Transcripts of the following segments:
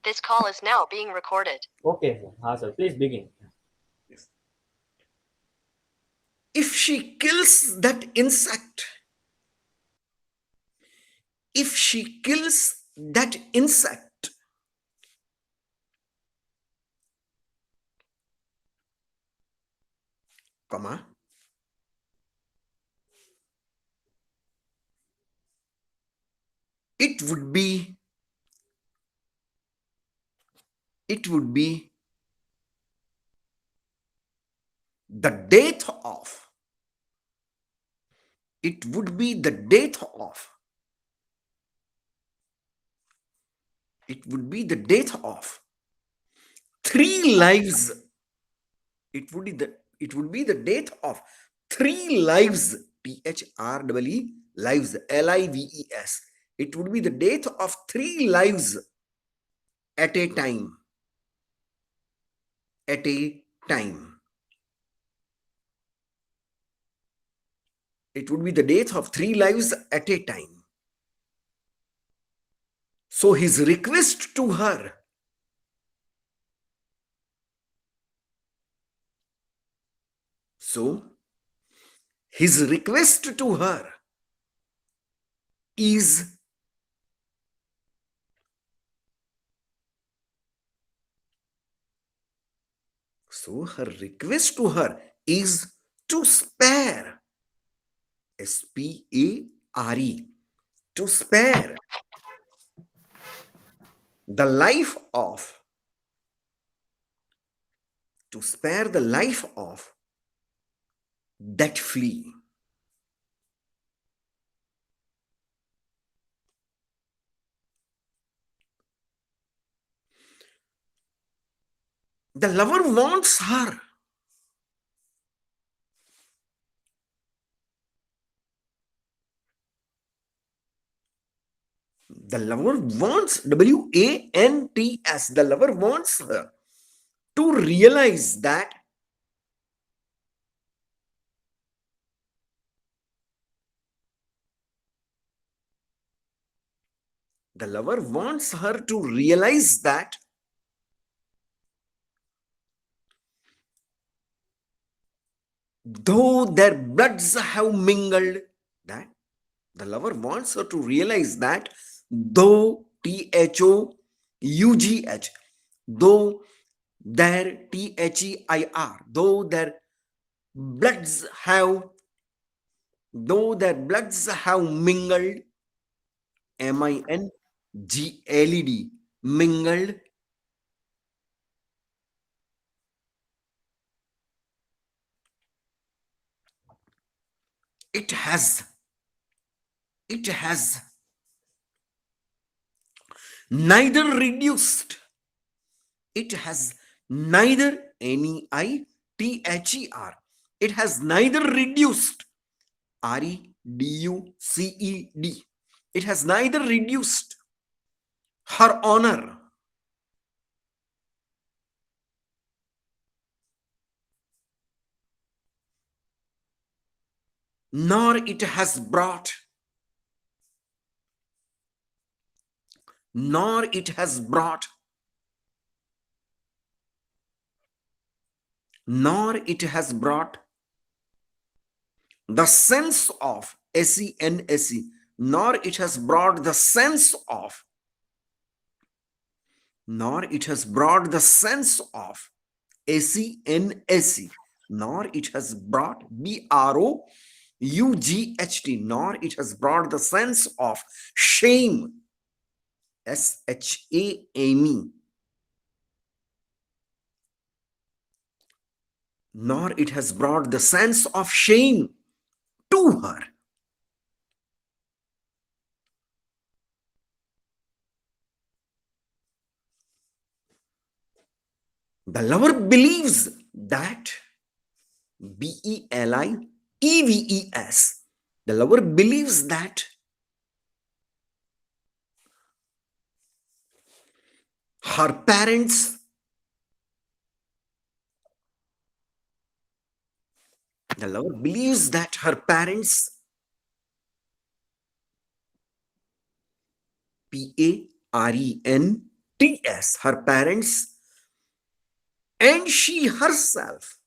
This call is now being recorded. Okay, sir. Sir, please begin. Yes. If she kills that insect, if she kills that insect, comma, it would be the death of it would be the death of it would be the death of three lives. It would be the death of three lives. THREE lives, LIVES. It would be the death of three lives at a time. At a time. It would be the death of three lives at a time. So his request to her is her request to her is to spare, SPARE, to spare the life of that flea. The lover wants her. The lover wants, WANTS, the lover wants her to realize that though their bloods have mingled, that the lover wants her to realize that though THOUGH, though their THEIR, though their bloods have mingled, MINGLED, mingled, it has neither reduced, it has neither, NEITHER, it has neither reduced, REDUCED, it has neither reduced her honor nor it has brought the sense of SENSE, nor it has brought the sense of SENSE, nor it has brought BROUGHT, nor it has brought the sense of shame, SHAME, nor it has brought the sense of shame to her. The lover believes that, BELIEVES, the lover believes that her parents, the lover believes that her parents, PARENTS, TS, her parents, and she herself.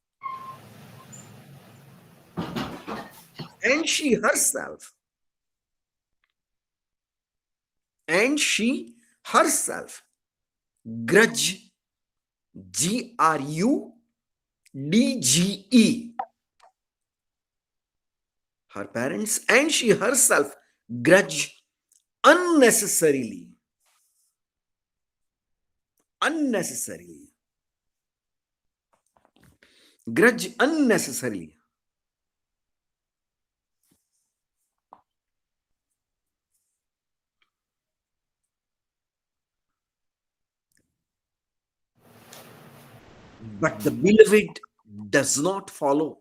And she herself. And she herself. Grudge, GRUDGE. Her parents and she herself grudge unnecessarily. Unnecessarily. Grudge unnecessarily. But the beloved does not follow.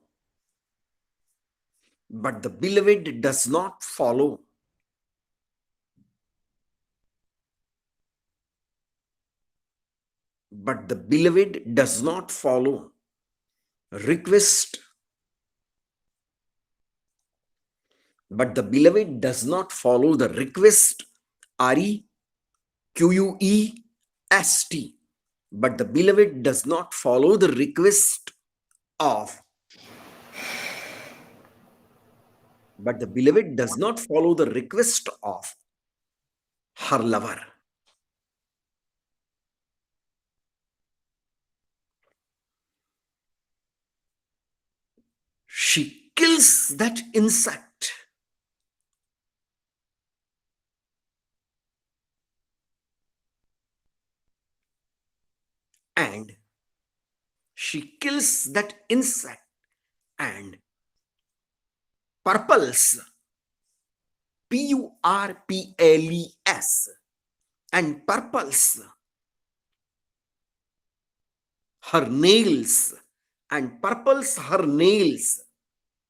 But the beloved does not follow. But the beloved does not follow. Request. But the beloved does not follow the request. REQUEST. But the beloved does not follow the request of. But the beloved does not follow the request of her lover. She kills that insect. And she kills that insect and purples, PURPLES, and purples her nails, and purples her nails,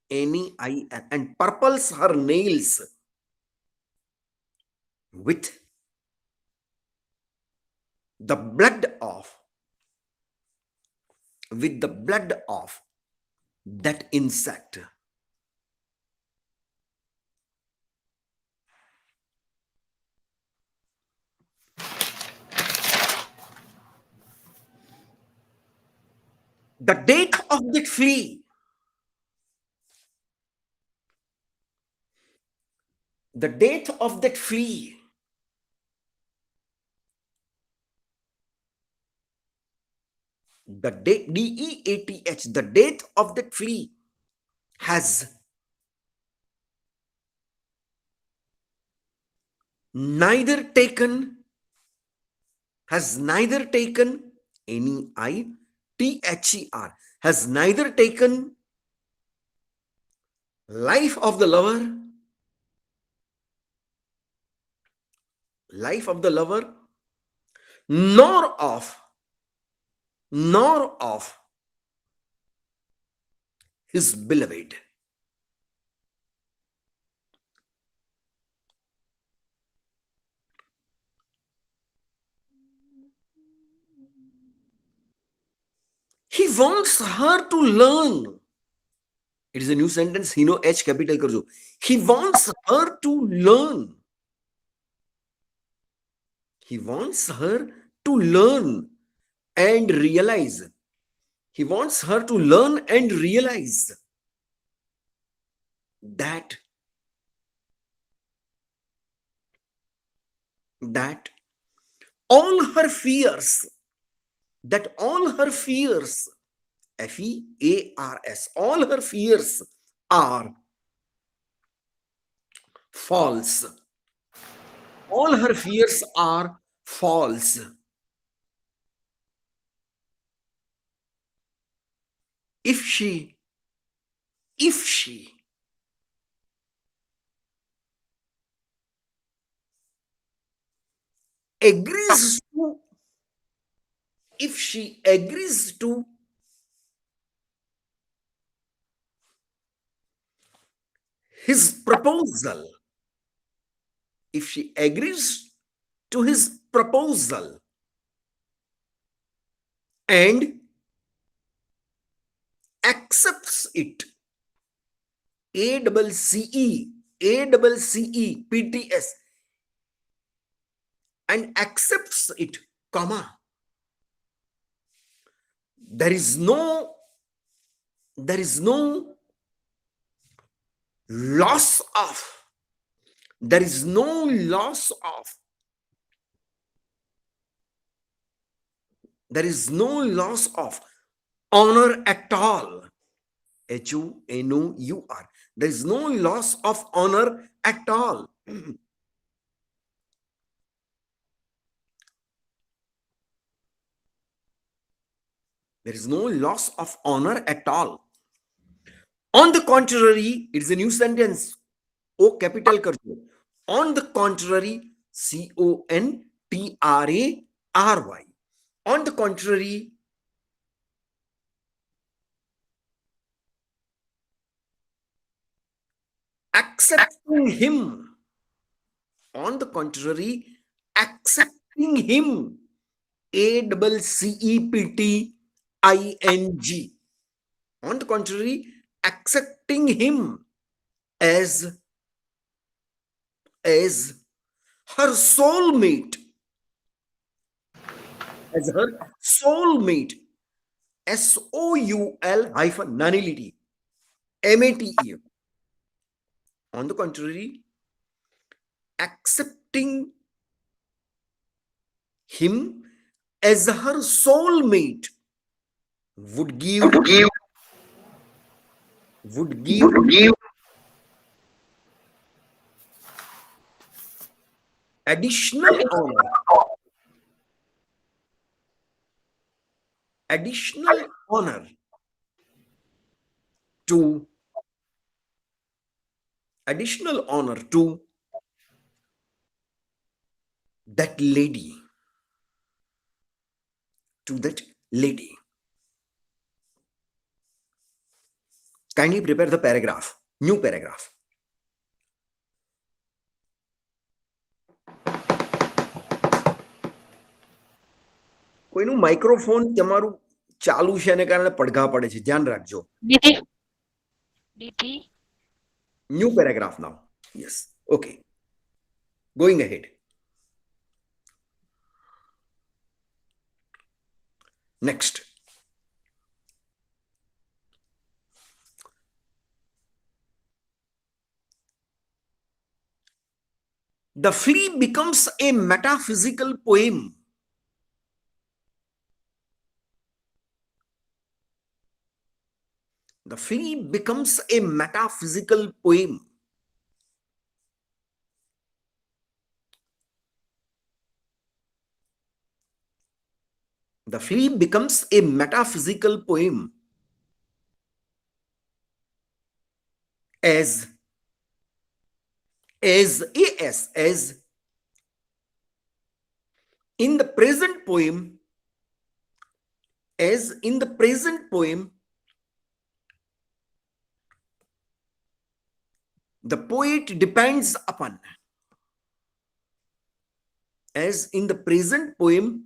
NEIL, and purples her nails with the blood of that insect. The date of that flea, the date of that flea, the date, DEATH, the date of that flea has neither taken NEITHER, has neither taken life of the lover, nor of his beloved. He wants her to learn. It is a new sentence. He know H capital karjo. He wants her to learn. He wants her to learn and realize. He wants her to learn and realize that all her fears, FEARS, all her fears are false. All her fears are false. If she agrees to his proposal, if she agrees to his proposal and accepts it, ACCE PTS, and accepts it, comma. There is no loss of, there is no loss of, there is no loss of honor at all. HUNOUR. There is no loss of honor at all. There is no loss of honor at all. On the contrary, it is a new sentence. O capital karjo. On the contrary, CONTRARY. On the contrary, accepting him. On the contrary, accepting him. ACCEPTING. On the contrary, accepting him as her soulmate. As her soulmate. SOUL-nonility. MATE. On the contrary, accepting him as her soulmate would give additional honor. Additional honor to that lady. Kindly prepare the paragraph, new paragraph. કોઈનું microphone તમારું ચાલુ છે એને કારણે પડઘા પડે છે, ધ્યાન રાખજો. New paragraph now. Yes. Okay. Going ahead. Next. The flea becomes a metaphysical poem. The flea becomes a metaphysical poem. The flea becomes a metaphysical poem as in the present poem, the poet depends upon. As in the present poem,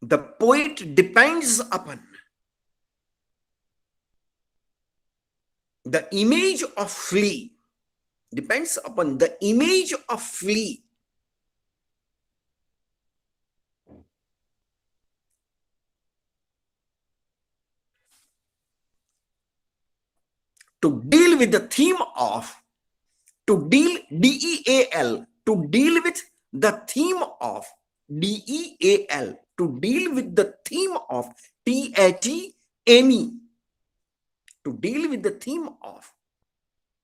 the poet depends upon the image of flea. Depends upon the image of flea. To deal with the theme of, to deal, DEAL, to deal with the theme of, DEAL, to deal with the theme of, THEME, to deal with the theme of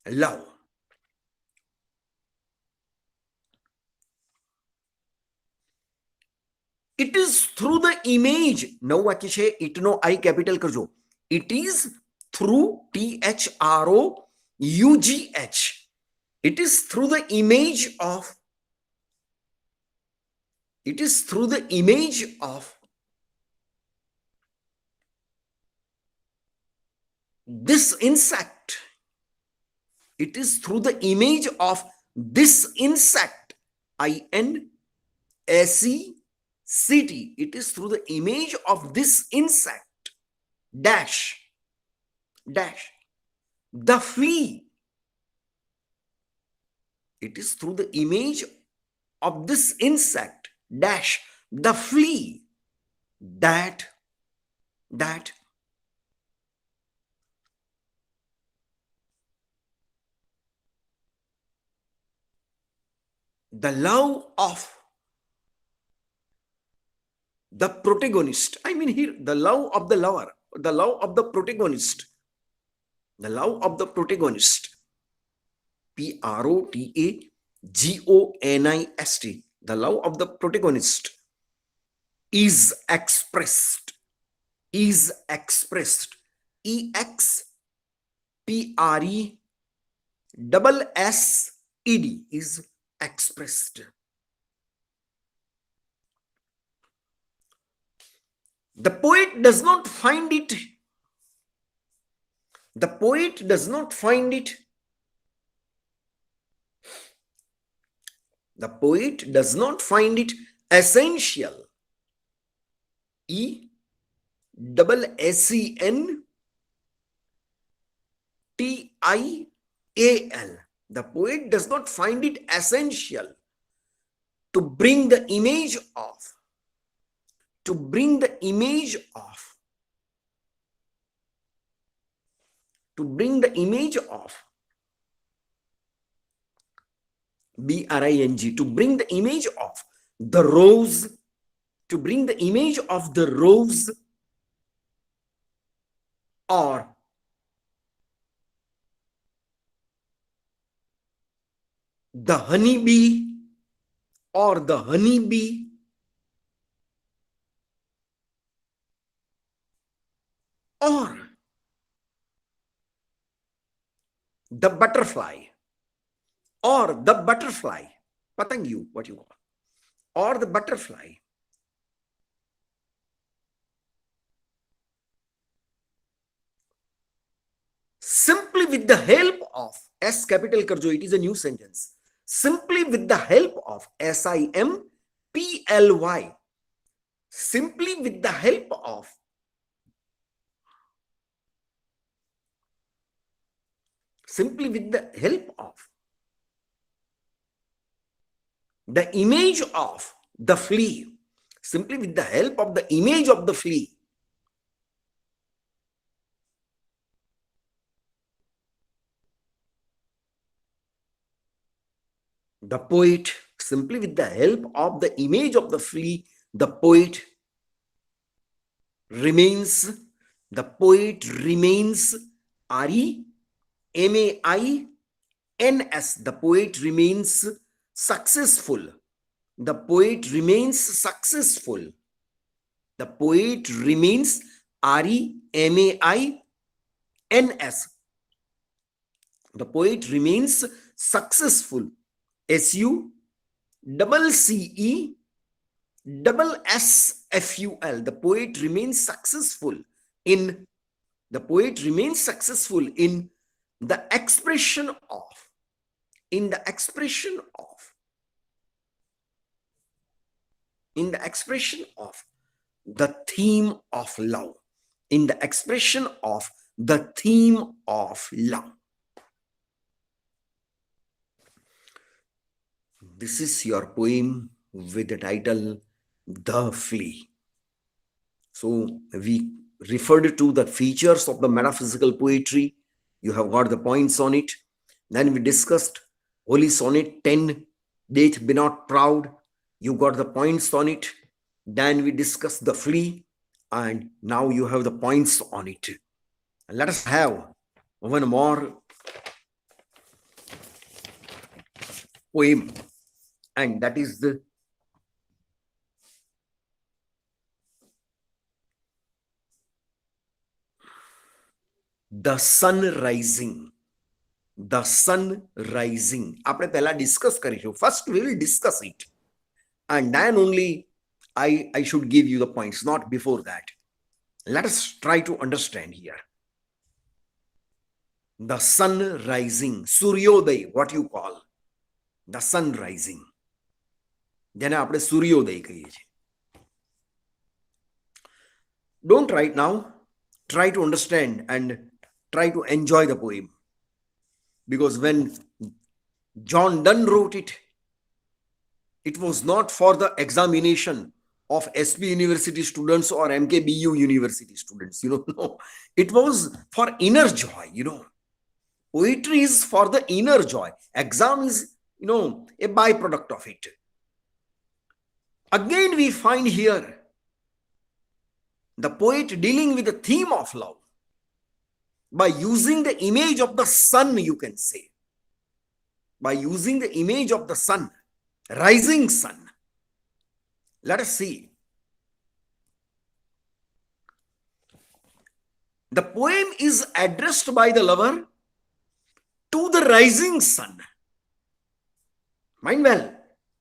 love. It is through the image. Now વાક્ય છે it no I capital કરજો. It is through THROUGH. It is through the image of, it is through the image of this insect. It is through the image of this insect. INSECT. It is through the image of this insect. Dash. The flea. It is through the image of this insect dash the flea that the love of the protagonist, I mean here the love of the lover, the love of the protagonist, the love of the protagonist, protagonist, the love of the protagonist is expressed, expressed is expressed. The poet does not find it, the poet does not find it, the poet does not find it essential, essential, the poet does not find it essential to bring the image of, to bring the image of, to bring the image of, BRING, to bring the image of the rose, to bring the image of the rose or the honeybee, or the honeybee, or the butterfly, or the butterfly, patangu, what you call, or the butterfly. Simply with the help of, S capital karjo, it is a new sentence. Simply with the help of, SIMPLY, simply with the help of, simply with the help of the image of the flea, simply with the help of the image of the flea, the poet, simply with the help of the image of the flea, the poet remains, the poet remains, REMAINS, the poet remains successful, the poet remains successful, the poet remains, REMAINS, the poet remains successful, SUCCESSFUL, the poet remains successful in, the poet remains successful in the expression of, in the expression of, in the expression of the theme of love, in the expression of the theme of love. This is your poem with the title The Flea. So we referred to the features of the metaphysical poetry. You have got the points on it. Then we discussed Holy Sonnet 10, Death Be Not Proud. You got the points on it. Then we discussed the flea, and now you have the points on it. Let us have one more poem, and that is the sun rising. The sun rising. આપણે પહેલા discuss કરીશું. First we will discuss it, and then only I should give you the points, not before that. Let us try to understand here. The sun rising, Suryoday, what you call the sun rising. જેને આપણે સૂર્યોદય કહીએ છીએ. Don't write now. Try to understand and try to enjoy the poem. Because when John Donne wrote it. It was not for the examination of SP University students or MKBU University students, no. It was for inner joy, Poetry is for the inner joy. Exam is, a byproduct of it. Again, we find here the poet dealing with the theme of love by using the image of the sun, you can say. By using the image of the sun, rising sun. Let us see. The poem is addressed by the lover to the rising sun. Mind well,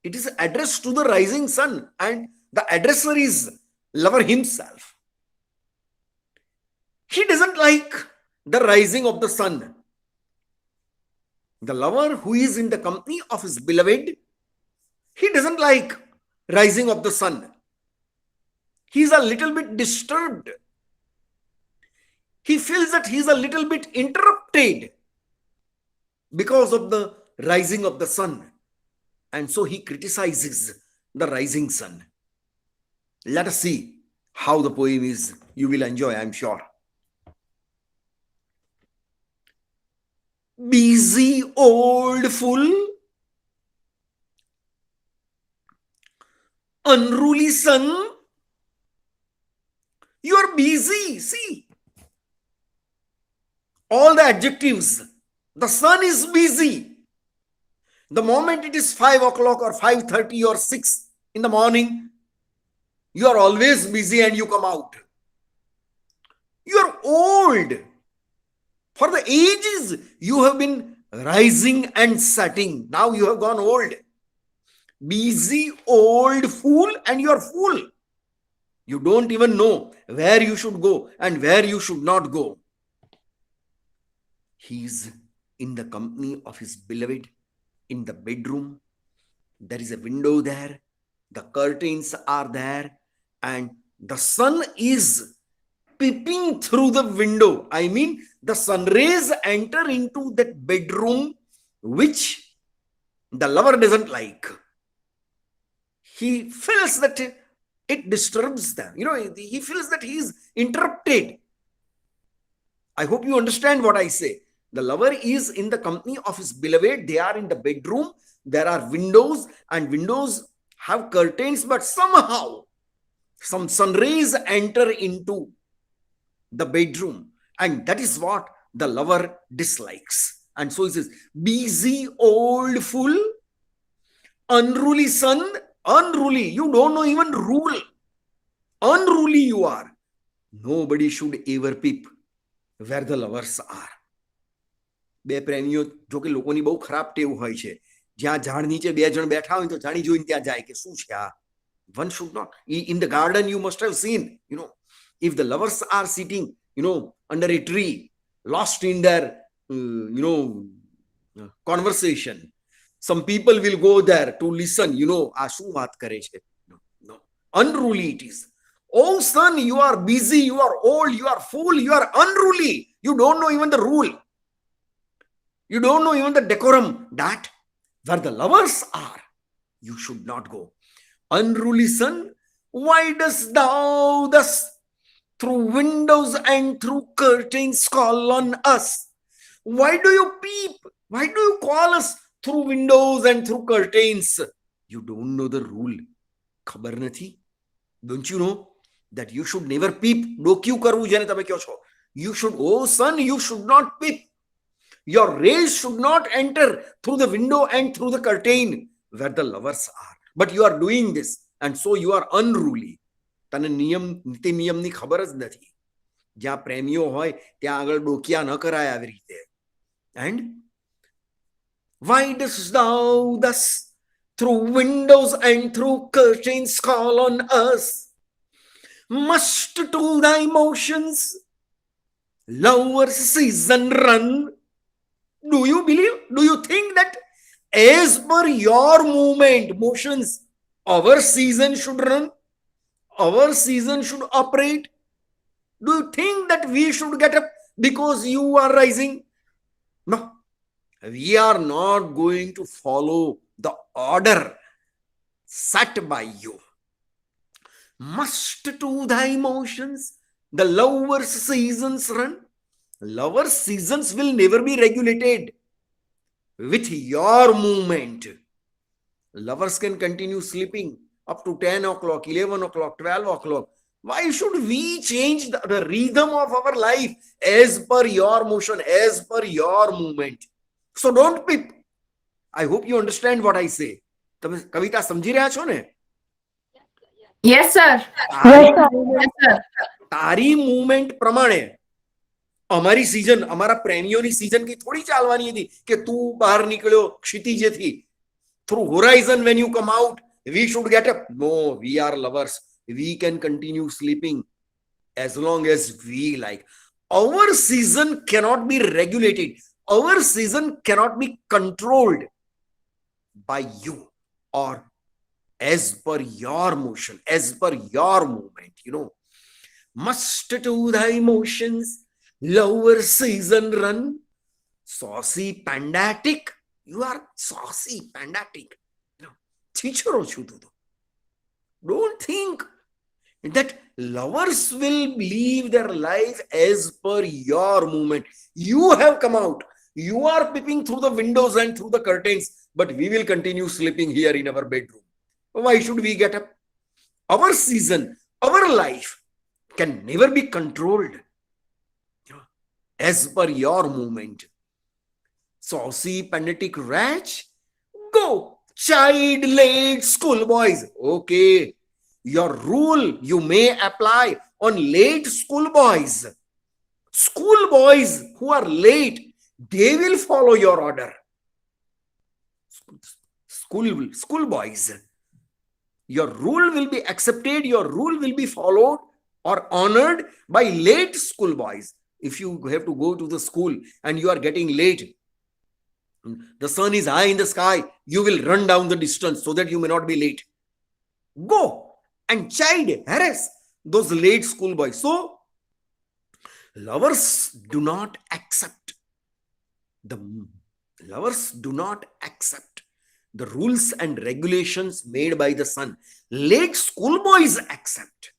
it is addressed to the rising sun, and the addresser is lover himself. He doesn't like the rising of the sun. The lover who is in the company of his beloved, he doesn't like rising of the sun. He is a little bit disturbed. He feels that he is a little bit interrupted because of the rising of the sun. And so he criticizes the rising sun. Let us see how the poem is. You will enjoy, I am sure. Busy old fool, unruly sun, you are busy. See, all the adjectives. The sun is busy. The moment it is 5 o'clock or 5:30 or 6 in the morning, you are always busy and you come out. You are old. For the ages, you have been rising and setting. Now you have gone old. Busy old fool, and you are fool. You don't even know where you should go and where you should not go. He is in the company of his beloved in the bedroom. There is a window there. The curtains are there. And the sun is peeping through the window. I mean, the sun rays enter into that bedroom, which the lover doesn't like. He feels that it disturbs them. He feels that he is interrupted. I hope you understand what I say. The lover is in the company of his beloved. They are in the bedroom. There are windows, and windows have curtains, but somehow some sun rays enter into the bedroom, and that is what the lover dislikes. And so he says, busy old fool, unruly sun. Unruly, you don't know even rule. Unruly you are. Nobody should ever peep where the lovers are. બે પ્રેમીઓ જો કે લોકોની બહુ ખરાબ ટેવ હોય છે, જ્યાં ઝાડ નીચે બે જણ બેઠા હોય તો જાણી જોઈને ત્યાં જાય કે શું છે આ. One should not. In the garden, you must have seen, if the lovers are sitting, under a tree, lost in their, conversation, some people will go there to listen, આ શું વાત કરે છે. No. Unruly it is. Oh son, you are busy, you are old, you are fool, you are unruly. You don't know even the rule. You don't know even the decorum that where the lovers are, you should not go. Unruly son, why dost thou thus through windows and through curtains call on us? Why do you peep? Why do you call us through windows and through curtains? You don't know the rule. ખબર નથી? Don't you know that you should never peep? ડોક્યું કરવું જેને તમે કહો છો. You should, oh son, you should not peep. Your rays should not enter through the window and through the curtain where the lovers are. But you are doing this, and so you are unruly. તને નિયમ નીતિ નિયમની ખબર જ નથી. જ્યાં પ્રેમીઓ હોય ત્યાં આગળ ડોકિયા ન કરાય આવી રીતે. And why dost thou thus through windows and through curtains call on us? Must to thy motions lovers season run? Do you believe? Do you think that as per your movement, motions, our season should run? Our season should operate? Do you think that we should get up because you are rising? No. We are not going to follow the order set by you. Must to thy motions the lovers' seasons run. Lovers' seasons will never be regulated with your movement. Lovers can continue sleeping up to 10 o'clock, 11 o'clock, 12 o'clock. Why should we change the rhythm of our life as per your motion, as per your movement? So don't pip. I hope you understand what I say. તમે કવિતા સમજી રહ્યા છો ને? Yes, sir. તારી Yes, sir. Movement પ્રમાણે અમારી season, અમારા પ્રેમીઓની season કઈ થોડી ચાલવાની હતી કે તું બહાર નીકળ્યો ક્ષિતિજેથી. Through horizon, when you come out, we should get up. No, we are lovers. We can continue sleeping as long as we like. Our season cannot be regulated. Our season cannot be controlled by you or as per your motion, as per your movement, Must to thy motions, lower season run. Saucy, pandatic. You are saucy, pandatic. Teacher, don't think that lovers will live their life as per your movement. You have come out. You are peeping through the windows and through the curtains, but we will continue sleeping here in our bedroom. Why should we get up? Our season, our life can never be controlled as per your movement. Saucy, panitic wretch, go child late schoolboys. Okay, your rule you may apply on late schoolboys. Schoolboys who are late, they will follow your order. Schoolboys, your rule will be accepted, your rule will be followed or honored by late schoolboys. If you have to go to the school and you are getting late, the sun is high in the sky, you will run down the distance so that you may not be late. Go and chide, harass those late schoolboys. So, lovers do not accept the rules and regulations made by the sun. Late schoolboys accept.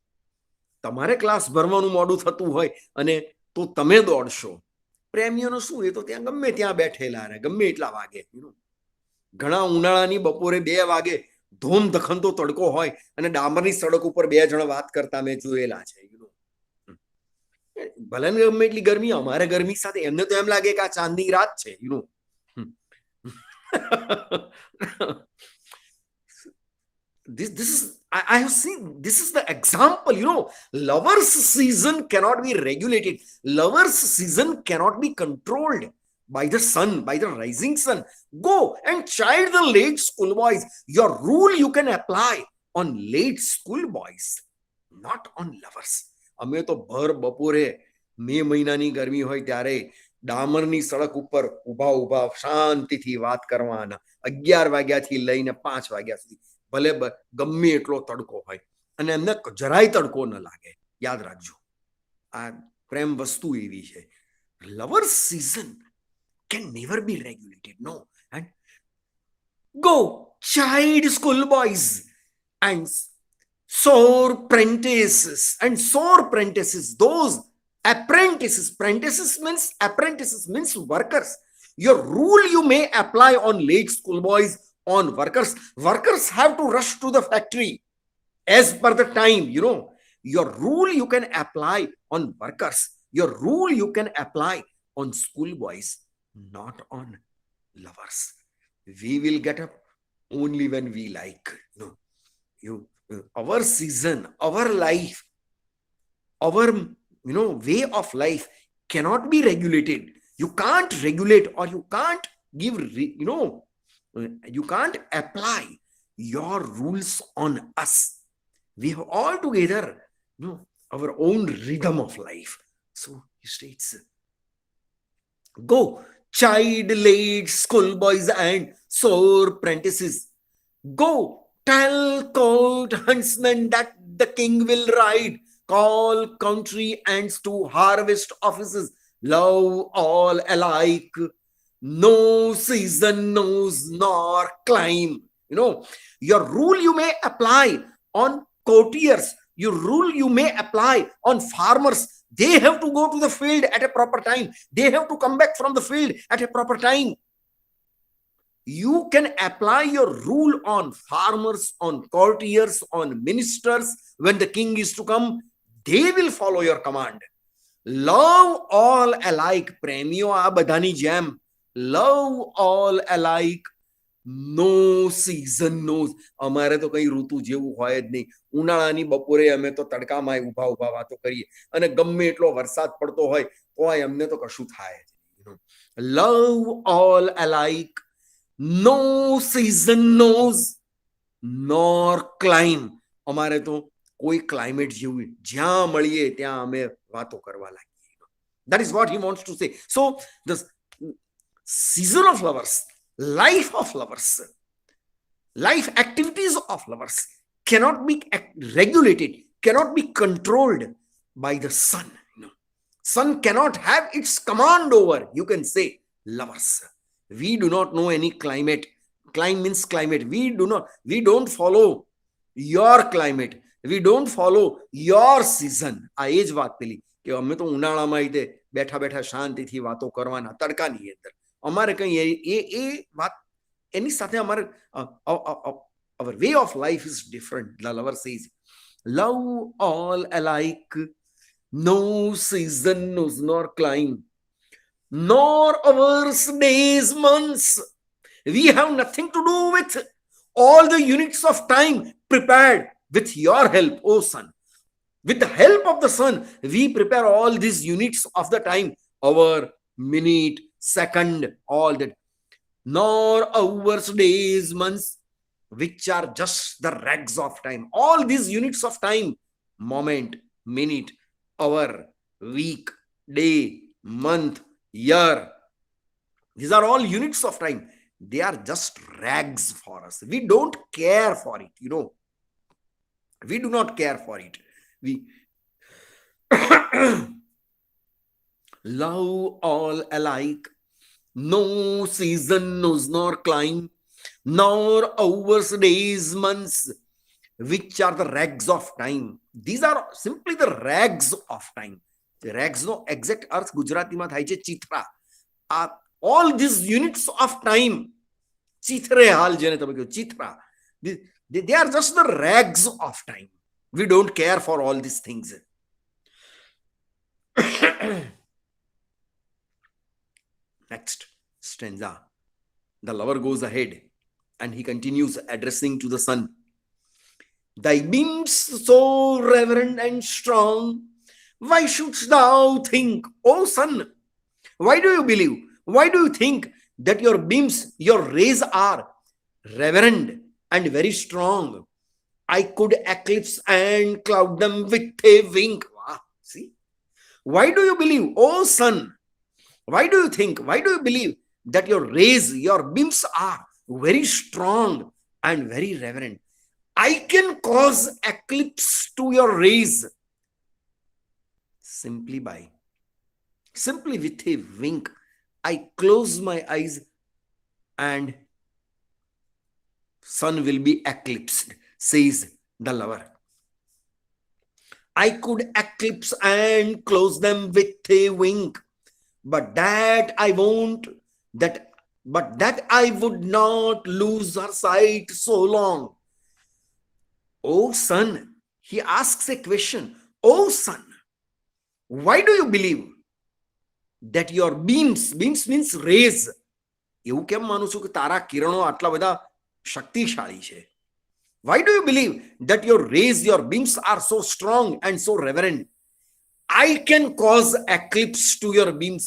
તમારે class ભરવાનું મોડું થતું હોય અને તો તમે દોડશો. પ્રેમીઓનું શું, એ તો ત્યાં ગમે ત્યાં બેઠેલા રહે, ગમે એટલા વાગે. ઘણા ઉનાળાની બપોરે 2 વાગે ધોમ ધખનતો તડકો હોય અને ડામરની સડક ઉપર 2 જણ વાત કરતા મેં જોયેલા છે. ભલે ને ગમે એટલી ગરમી, અમારે ગરમી સાથે એમને તો એમ લાગે કે આ ચાંદની રાત છે. This is, I have seen, this is the example, lovers season cannot be regulated. Lovers season cannot be controlled by the sun, by the rising sun. Go and chide the late schoolboys. Your rule you can apply on late schoolboys, not on lovers. અમે તો ભર બપોરે મે મહિનાની ગરમી હોય ત્યારે ડામરની સડક ઉપર ઉભા શાંતિથી વાત કરવાના. 11 વાગ્યાથી લઈને 5 વાગ્યા સુધી, ભલે ગમે એટલો તડકો હોય અને એમને જરાય તડકો ન લાગે. યાદ રાખજો, આ પ્રેમ વસ્તુ એવી છે. Lover season can never be regulated. No. And go chide schoolboys and sore prentices. And sore prentices, those apprentices. Apprentices means workers. Your rule you may apply on late schoolboys, on workers. Workers have to rush to the factory as per the time, Your rule you can apply on workers. Your rule you can apply on schoolboys, not on lovers. We will get up only when we like. Our season, our life, our way of life cannot be regulated. You can't regulate, or you can't give, you can't apply your rules on us. We have all together, our own rhythm of life. So he states, go chide late schoolboys and sore prentices. Go tell court huntsmen that the king will ride. Call country ants to harvest offices. Love all alike. no season knows nor climb. You know, your rule you may apply on courtiers, your rule you may apply on farmers. They have to go to the field at a proper time. They have to come back from the field at a proper time. You can apply your rule on farmers, on courtiers, on ministers. When the king is to come, they will follow your command. Love all alike. પ્રેમીઓ આ બધાની જેમ love all alike. નો season knows. અમારે તો કઈ ઋતુ જેવું હોય જ નહીં. ઉનાળાની બપોરે અમે તો તડકામાં ઉભા ઉભા વાતો કરીએ અને ગમે એટલો વરસાદ પડતો હોય તોય અમને તો કશું થાય જ નહીં. Love all alike. No season knows nor climb. અમારે તો કોઈ ક્લાઇમેટ જેવું જ્યાં મળીએ ત્યાં અમે વાતો કરવા લાગીએ. That is what he wants to say. So the season of lovers, life of lovers, life activities of lovers cannot be regulated, cannot be controlled by the sun. Sun cannot have its command over, you can say, lovers. We do not know any climate. Climate means climate. We don't follow your climate. We don't follow your season. આ એ જ વાત પેલી કે અમે તો ઉનાળામાં રીતે બેઠા બેઠા શાંતિથી વાતો કરવાના તડકાની અંદર. અમારે કઈ એ વાત એની સાથે અમારે our way of life is different. The lover says, love all alike. No season knows nor climb, nor hours, days, months. We have nothing to do with all the units of time prepared with your help, O sun. With the help of the sun, we prepare all these units of the time, hour, minute, second, all that. Nor hours, days, months, which are just the rags of time. All these units of time, moment, minute, hour, week, day, month, year, these are all units of time. They are just rags for us. We don't care for it, you know. We do not care for it. We love all alike. No season knows nor climb, nor hours, days, months, which are the rags of time. These are simply the rags of time. The rags no exact earth ગુજરાતીમાં થાય છે Chitra. All these units of time, ચિત્રે હાલ જેને તમે કહો Chitra, they are just the rags of time. We don't care for all these things. Next stanza. The lover goes ahead and he continues addressing to the sun. Thy beams so reverent and strong, why shouldst thou think, O sun? Why do you believe? Why do you think that your beams, your rays are reverent and very strong? I could eclipse and cloud them with a wink. Wow, see? Why do you believe, oh sun? Why do you think, why do you believe that your rays, your beams are very strong and very reverent? I can cause eclipse to your rays simply with a wink. I close my eyes and sun will be eclipsed, says the lover. I could eclipse and close them with a wink, but that I won't, but that I would not lose her sight so long. Oh sun, he asks a question. Oh sun, why do you believe that your beams means rays, એવું કેમ માનું છું કે તારા કિરણો આટલા બધા શક્તિશાળી છે? Why do you believe that your rays, your beams are so strong and so reverent? I can cause eclipse to your beams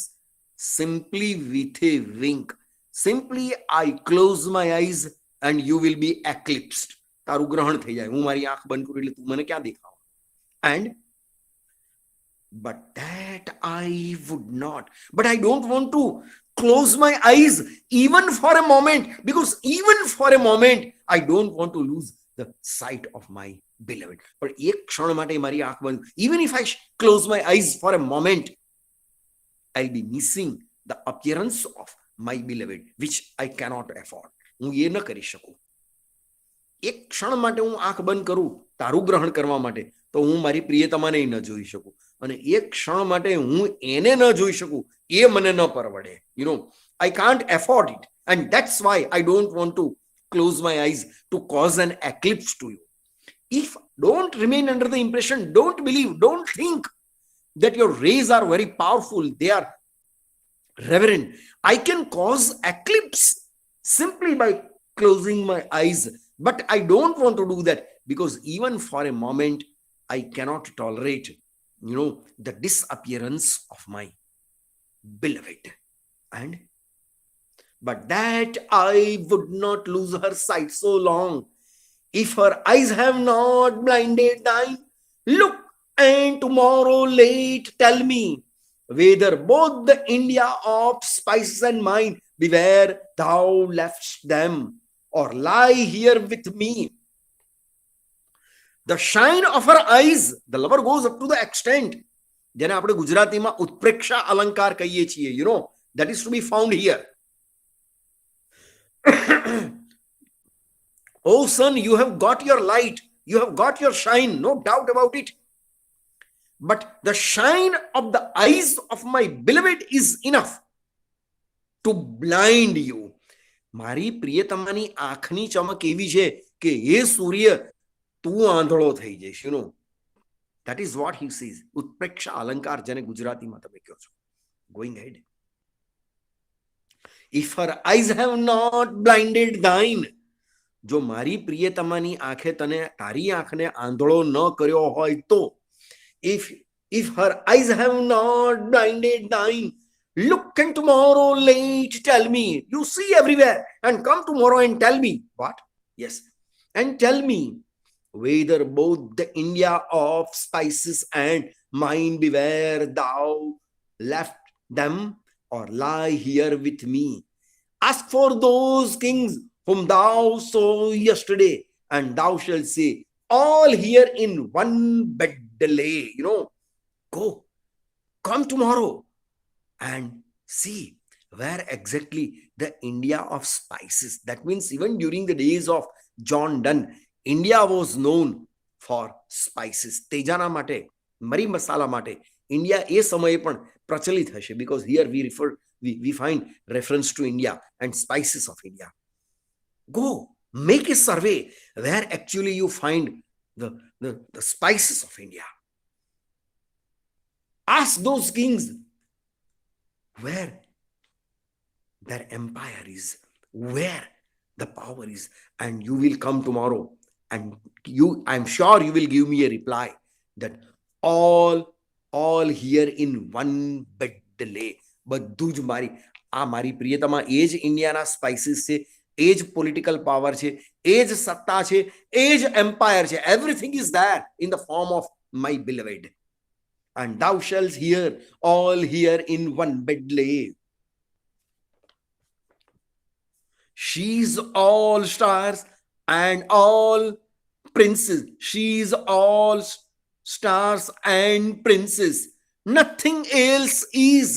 simply with a wink. Simply I close my eyes and you will be eclipsed. તારું ગ્રહણ થઈ જાય. હું મારી આંખ બંધ કરું એટલે તું મને ક્યાં દેખાવ? And but that I would not. But I don't want to close my eyes even for a moment, because even for a moment I don't want to lose the sight of my beloved. But ek kshan mate mari aankh band, even if I close my eyes for a moment, I'll be missing the appearance of my beloved, which I cannot afford. હું એ ન કરી શકું. એક ક્ષણ માટે હું આંખ બંધ કરું તારું ગ્રહણ કરવા માટે તો હું મારી પ્રિયતમાને ન જોઈ શકું, અને એક ક્ષણ માટે હું એને ન જોઈ શકું એ મને ન પરવડે. I can't afford it, and that's why I don't want to close my eyes to cause an eclipse to you. If don't remain under the impression, don't believe, don't think that your rays are very powerful, they are reverend. I can cause eclipse simply by closing my eyes, but I don't want to do that, because even for a moment I cannot tolerate the disappearance of my beloved. And but that I would not lose her sight so long. If her eyes have not blinded thine, look, and tomorrow late tell me whether both the India of spices and mine be where thou leftst them, or lie here with me. The shine of her eyes, the lover goes up to the extent જેને આપણે ગુજરાતીમાં ઉત્પ્રેક્ષા અલંકાર કહીએ છીએ, that is to be found here. Oh son, you have got your light, you have got your shine, no doubt about it, but the shine of the eyes of my beloved is enough to blind you. મારી પ્રિયતમાની આંખની ચમક એવી છે કે એ સૂર્ય તું આંધળો થઈ જઈશ. That is what he says. ઉત્પ્રેક્ષા અલંકાર જેને ગુજરાતીમાં તમે કહો છો. Going ahead. If her eyes have not blinded thine, જો મારી પ્રિયતમાની આંખે તને તારી આંખને આંધળો ન કર્યો હોય તો, if her eyes have not blinded thine, look, and tomorrow late tell me. You see everywhere, and come tomorrow and tell me. What? Yes. And tell me whether both the India of spices and mine be where thou left them, or lie here with me. Ask for those kings whom thou saw yesterday, and thou shalt say, all here in one bed lay. Go, come tomorrow and see where exactly the India of spices. That means even during the days of John Donne, India was known for spices. તેજાના માટે, મરી મસાલા માટે India એ સમયે પણ પ્રચલિત હશે, because here we find reference to India and spices of India. Go, make a survey where actually you find the spices of India. Ask those kings where their empire is, where the power is, and you will come tomorrow, and I'm sure you will give me a reply that all here in one bed lay. બધું જ મારી પ્રિયતમા એ જ ઇન્ડિયાના spices છે, એ જ political power છે, એ જ સત્તા છે, એ જ એમ્પાયર છે. Everything is there in the form of my beloved. And thou shalt hear all here in one bed lay. She's all stars and all princes. She's all stars and princes. Nothing else is.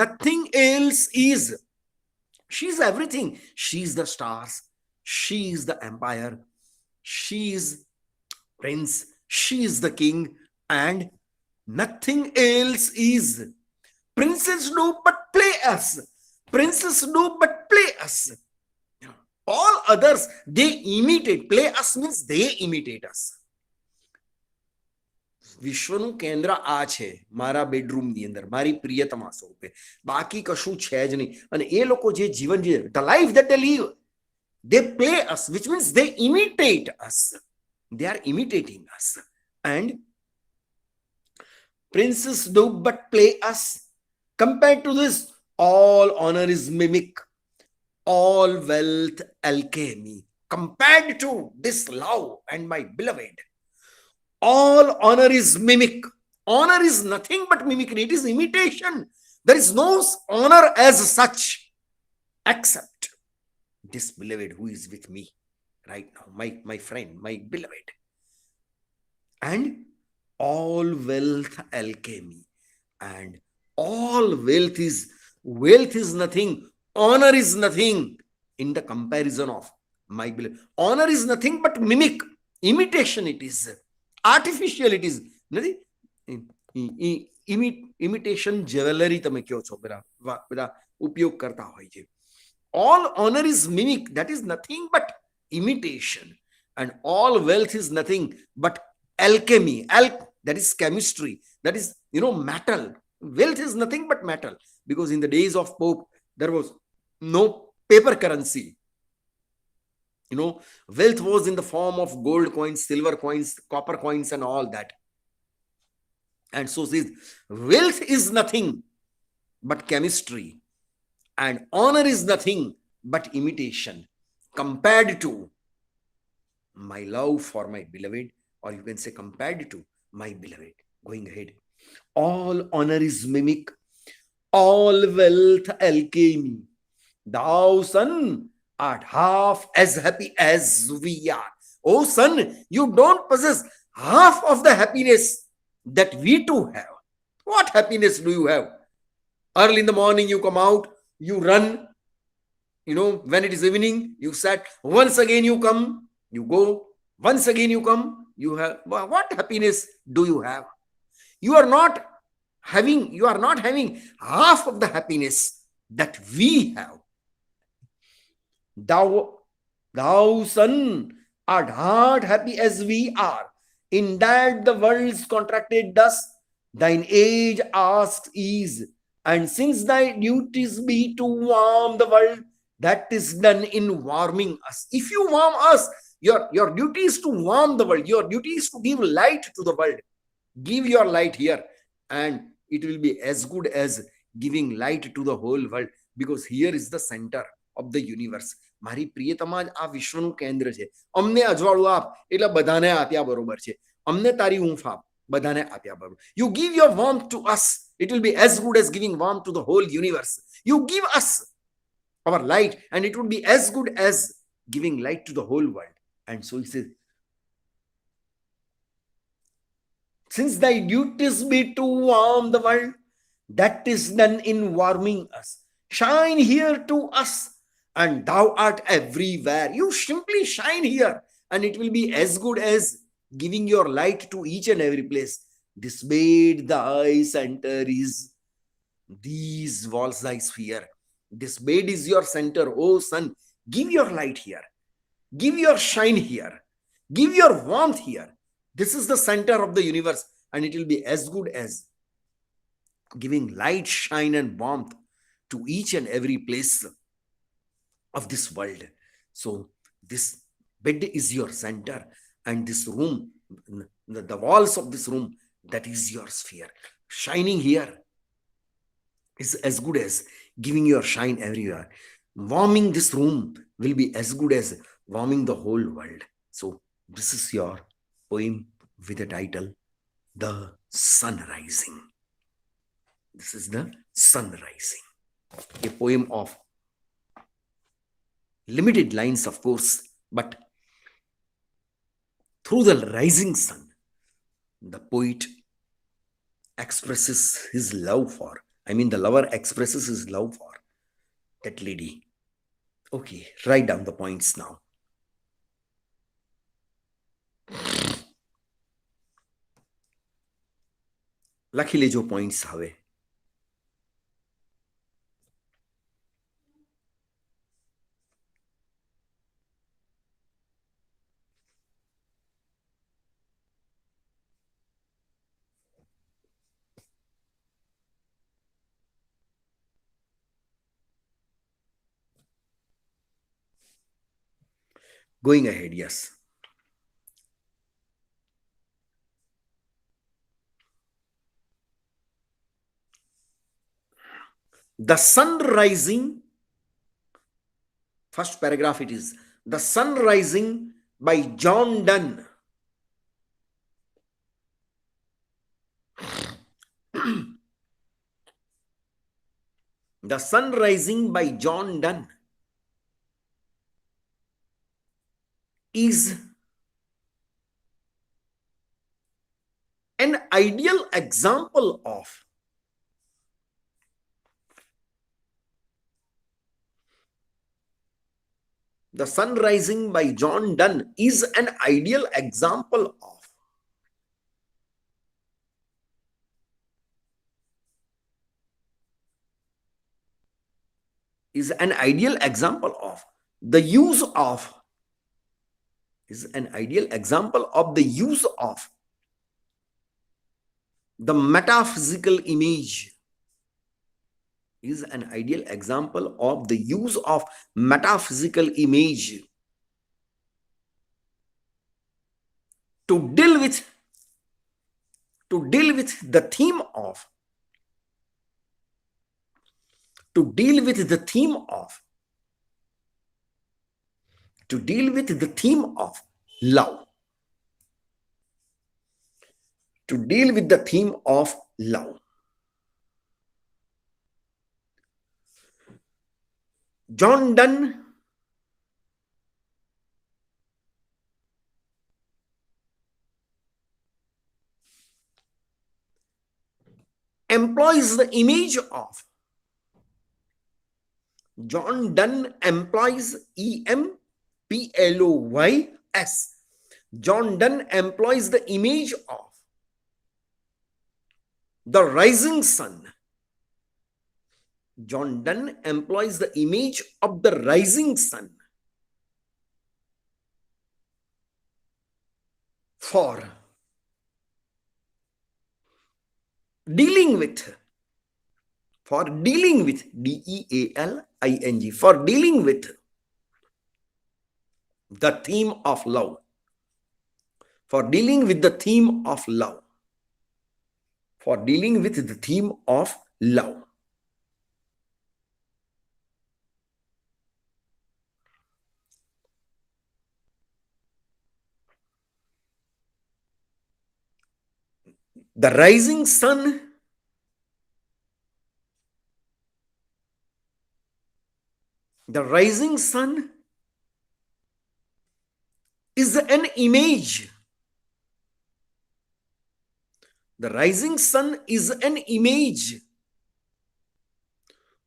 Nothing else is. She's everything. She's the stars. She's the empire. She's prince. She's the king. And nothing else is. Princes do but play us. Princes do but play us. All others, they imitate. Play us means they imitate us. વિશ્વનું કેન્દ્ર આ છે, મારા બેડરૂમની અંદર મારી પ્રિયતમા સ્વરૂપે, બાકી કશું છે જ નહીં. અને એ લોકો જે જીવન જીવે, the life that they live, they play us, which means they imitate us. They are imitating us. And princes do but play us. Compared to this, all honor is mimic, all wealth alchemy. Compared to this love and my beloved, all honor is mimic. Honor is nothing but mimicry. It is imitation. There is no honor as such except this beloved who is with me right now, my friend, my beloved. And all wealth alchemy, and all wealth is wealth is nothing, honor is nothing in the comparison of my beloved. Honor is nothing but mimic, imitation it is, artificial it is. Imitation jewelry તમે કયો છો બધા ઉપયોગ કરતા હોય છે. All honor is mimic, that is nothing but imitation. And all wealth is nothing but alchemy, that is chemistry, that is metal. Wealth is nothing but metal, because in the days of Pope there was no paper currency. Wealth was in the form of gold coins, silver coins, copper coins, and all that. And so says, wealth is nothing but chemistry, and honor is nothing but imitation compared to my love for my beloved, or you can say compared to my beloved. Going ahead, all honor is mimic, all wealth alchemy. Thou, son, art half as happy as we are. Oh, son, you don't possess half of the happiness that we too have. What happiness do you have? Early in the morning, you come out, you run. When it is evening, you sat. Once again, you come, you go. Once again, you come, you have. What happiness do you have? You are not having half of the happiness that we have. Thou, son, art not happy as we are. In that the world's contracted dust, thine age asks ease. And since thy duties be to warm the world, that is done in warming us. If you warm us, your duty is to warm the world. Your duty is to give light to the world. Give your light here, and it will be as good as giving light to the whole world, because here is the center of the universe. મારી પ્રિયતમા જ આ વિશ્વનું કેન્દ્ર છે. અમને અજવાળું આપ એટલે બધાને આપ્યા બરોબર છે. અમને તારી ઊંફ આપ, બધાને આપ્યા બરોબર. You give your warmth to us, it will be as good as giving warmth to the whole universe. You give us our light, and it would be as good as giving light to the whole world. And so he says, since thy duties be to warm the world, that is done in warming us. Shine here to us, and thou art everywhere. You simply shine here, and it will be as good as giving your light to each and every place. This bed thy center is, these walls thy sphere. This bed is your center. Oh, son, give your light here. Give your shine here. Give your warmth here. This is the center of the universe, and it will be as good as giving light, shine, and warmth to each and every place of this world. So this bed is your center, and this room, the walls of this room, that is your sphere. Shining here is as good as giving your shine everywhere. Warming this room will be as good as warming the whole world. So this is your poem with the title The Sun Rising. This is the sun rising. A poem of limited lines, of course, but through the rising sun, the poet expresses his love for, the lover expresses his love for that lady. Okay, write down the points now. લખી લેજો points હવે. Going ahead, yes. The sun rising, first paragraph it is, The Sun Rising by John Donne. The Sun Rising by John Donne is an ideal example of The Sun Rising by John Donne is an ideal example of. Is an ideal example of the use of. Is an ideal example of the use of the metaphysical image. Is an ideal example of the use of metaphysical image to deal with the theme of to deal with the theme of to deal with the theme of love. To deal with the theme of love. John Donne employs the image of. John Donne employs EMPLOYS. John Donne employs the image of the rising sun. John Donne employs the image of the rising sun for dealing with DEALING, for dealing with the theme of love. For dealing with the theme of love. For dealing with the theme of love. The rising sun is an image. The rising sun is an image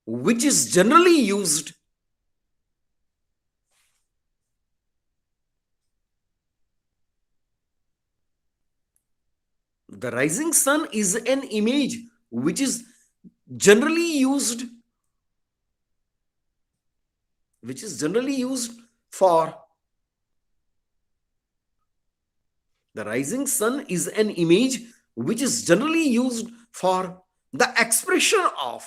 which is generally used The rising sun is an image which is generally used for the rising sun is an image which is generally used for the expression of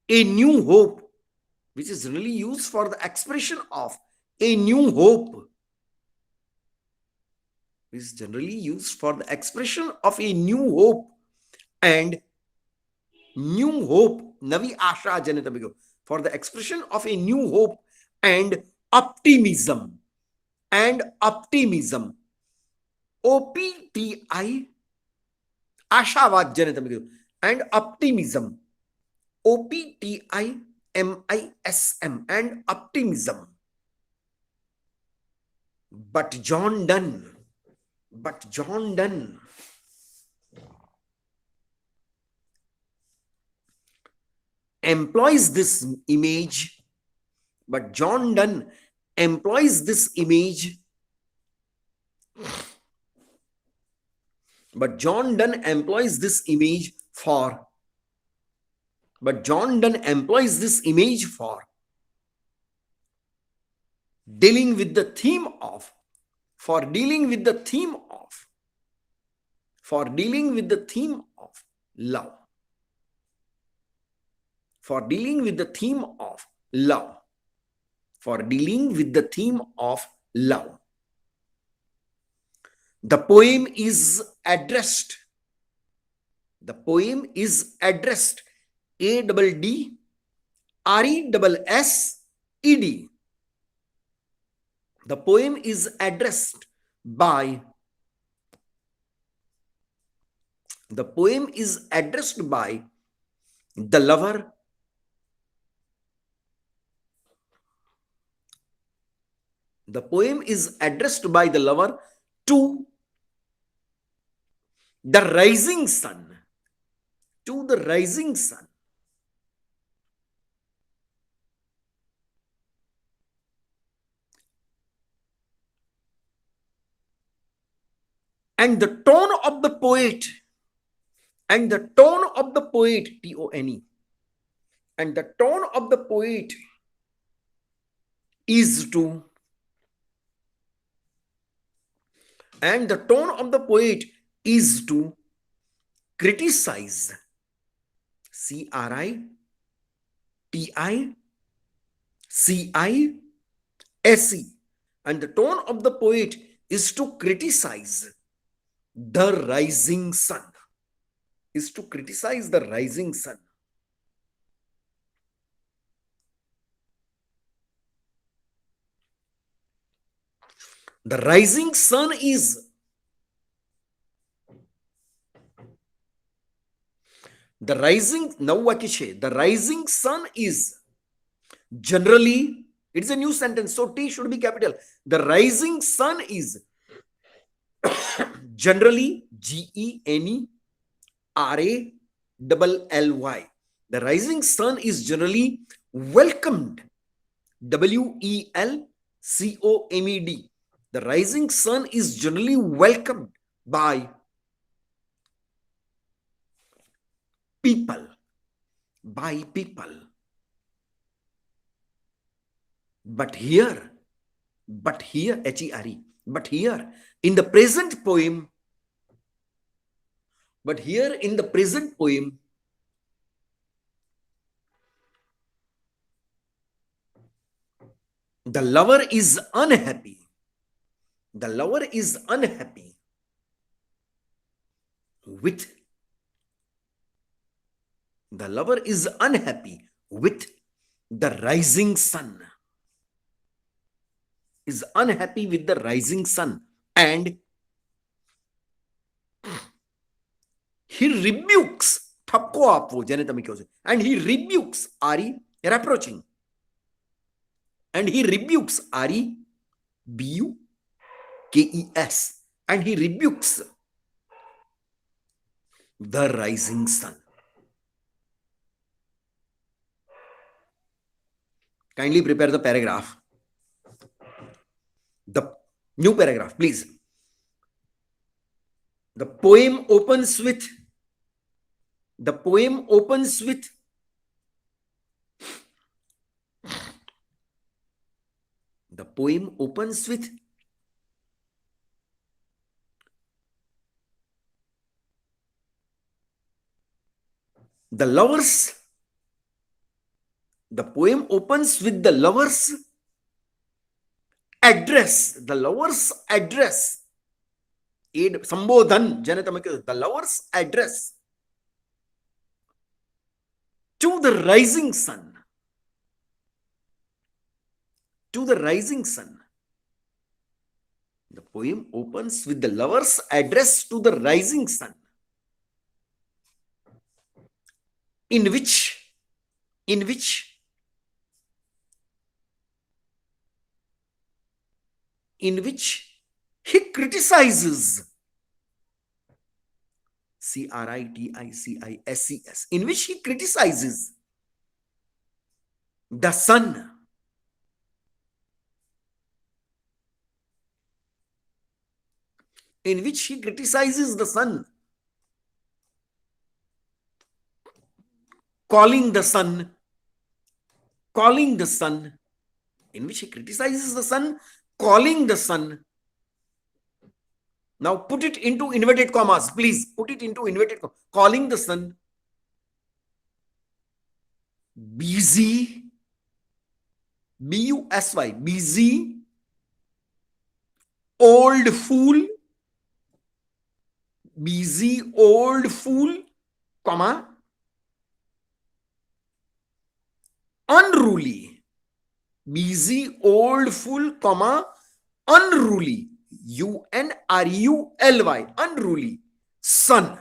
a new hope, which is generally used for the expression of a new hope, which is generally used for the expression of a new hope and new hope, navi asha janitabigo, for the expression of a new hope and optimism, OPTI, ashavad janitabigo, and optimism, OPTIMISM, and optimism. But John Donne employs this image, for dealing with the theme of love. For dealing with the theme of love. The poem is addressed ADDRESSED, the poem is addressed by the lover to the rising sun, to the rising sun. And the tone of the poet, and the tone of the poet, Tone, and the tone of the poet is to, and the tone of the poet is to criticize, CRITICISE, and the tone of the poet is to criticize the rising sun, is to criticize the rising sun. The rising sun is, the rising, now the rising sun is generally, it's a new sentence, so T should be capital. The rising sun is generally, GENERALLY. The rising sun is generally welcomed, WELCOMED. The rising sun is generally welcomed by people, But here, HERE, but here in the present poem, the lover is unhappy. The lover is unhappy with, the lover is unhappy with the rising sun. Is unhappy with the rising sun, and he rebukes, and he rebukes, you're approaching, and he rebukes, REBUKES, and he rebukes the rising sun. Kindly prepare the paragraph. The new paragraph, please. The poem opens with, the poem opens with, the poem opens with the lovers, the poem opens with the lovers address, the lovers address, Sambodhan, the lovers address to the rising sun, to the rising sun. The poem opens with the lovers address to the rising sun, in which he criticizes, CRITICISES, in which he criticizes the sun, in which he criticizes the sun, calling the sun, in which he criticizes the sun, calling the sun. Now put it into inverted commas, please. Put it into inverted commas. Calling the sun busy, BUSY, busy, old fool, busy old fool, comma, unruly, busy old fool, comma, unruly, UNRULY, unruly, sun.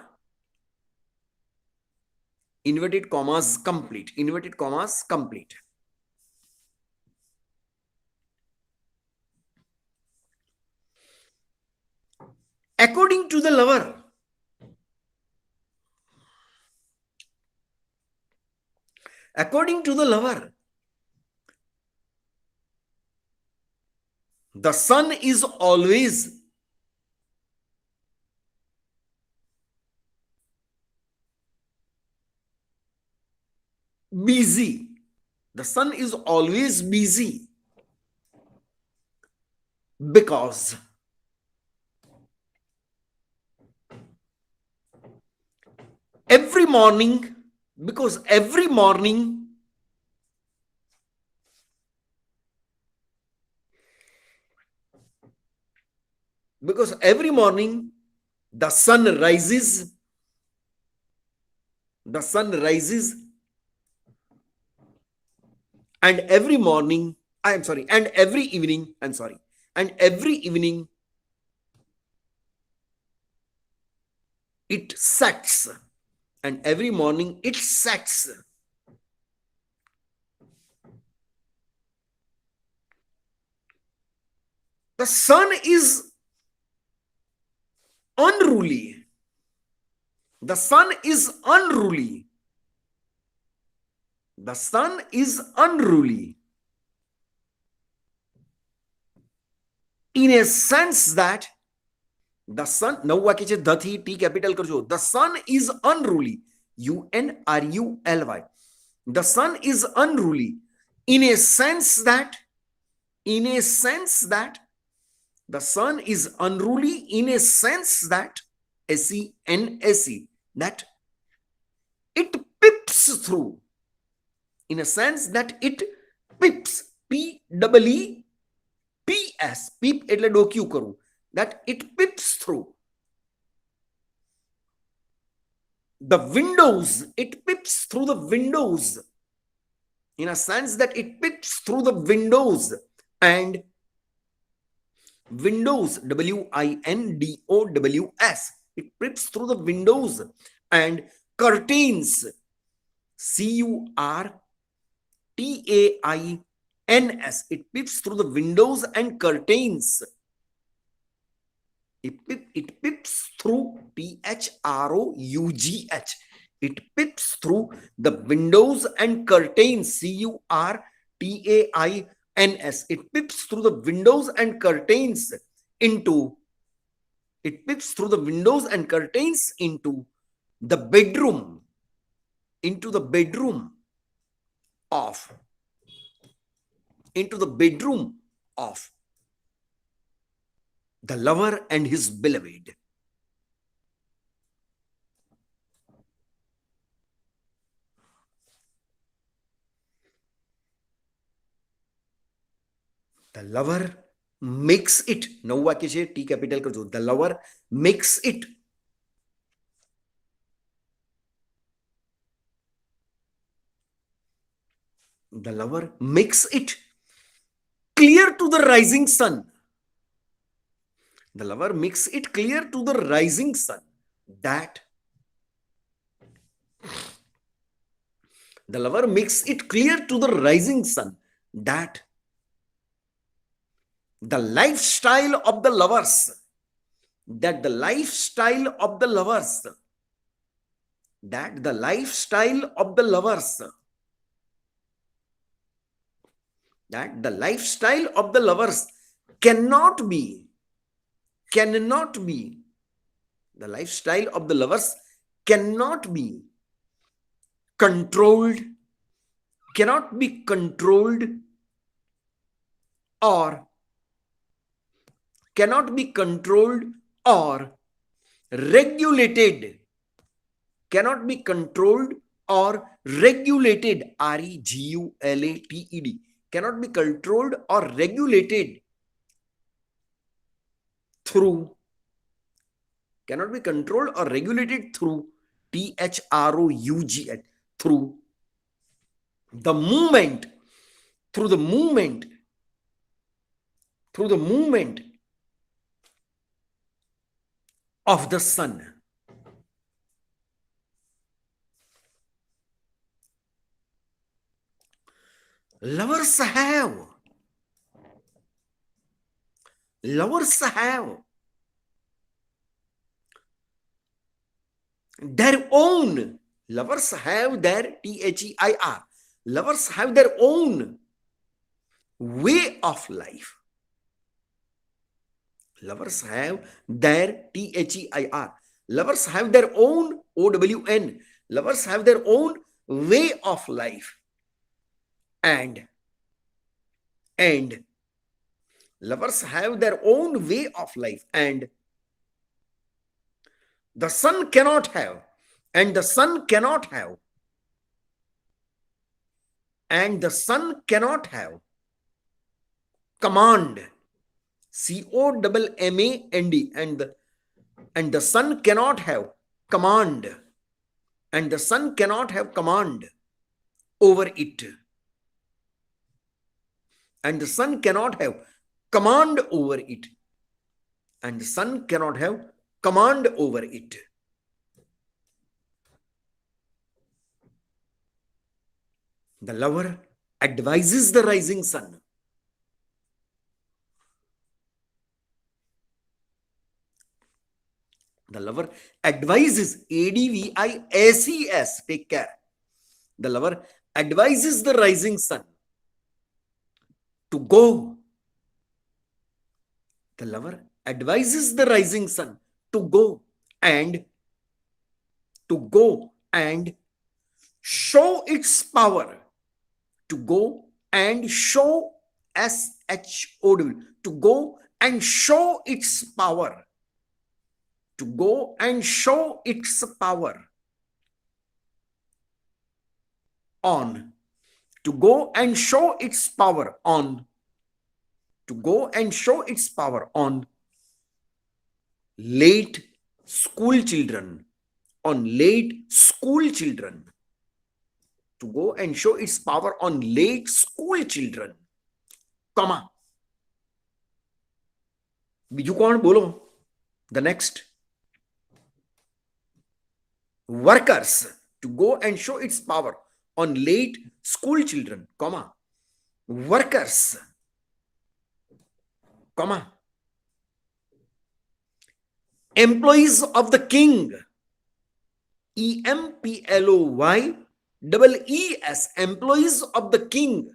Inverted commas complete. Inverted commas complete. According to the lover, According to the lover, the sun is always busy. The sun is always busy because every morning, because every morning the sun rises, and every morning, and every evening, and every evening it sets, and every morning it sets. The sun is unruly. The sun is unruly. The sun is unruly in a sense that the sun, નવું વાક્ય છે the થી T capital કરજો. The sun is unruly. UNRULY. The sun is unruly in a sense that the sun is unruly in a sense that SENSE, that it pips through. In a sense that it pips, PEEPS, pip એટલે ડોક્યું કરવું, that it pips through the windows. It pips through the windows in a sense that it pips through the windows and windows, WINDOWS. It pips through the windows and curtains, CURTAINS. It pips through the windows and curtains. It pips through, THROUGH. It pips through the windows and curtains, CURTAINS. It pips through the windows and curtains into the bedroom, of the lover and his beloved. The lover makes it, નવું વાક્ય છે T capital કરજો. The lover makes it clear to the rising sun. The lover makes it clear to the rising sun that the lifestyle of the lovers, that the lifestyle of the lovers cannot be controlled, or regulated, REGULATED, cannot be controlled or regulated through THROUGH, through the movement of the sun. Lovers have their own, THEIR, Lovers have their own way of life. Lovers have their THEIR. Lovers have their own OWN. Lovers have their own way of life. And lovers have their own way of life. And the son cannot have. And the son cannot have. And the son cannot have command. COMMAND. And the son cannot have command. And the son cannot have command over it. And the son cannot have command over it. And the son cannot have command over it. The lover advises the rising sun. The lover advises, ADVISES, take care. The lover advises the rising sun to go. The lover advises the rising sun to go and show its power. To go and show, SHOW, to go and show its power. To go and show its power on. To go and show its power on. To go and show its power on late school children. On late school children. To go and show its power on late school children, comma. Biju kaun bolo? The next. Workers. To go and show its power on late school children, comma. Workers, comma. Employees of the king. EMPLOYEES, employees of the king.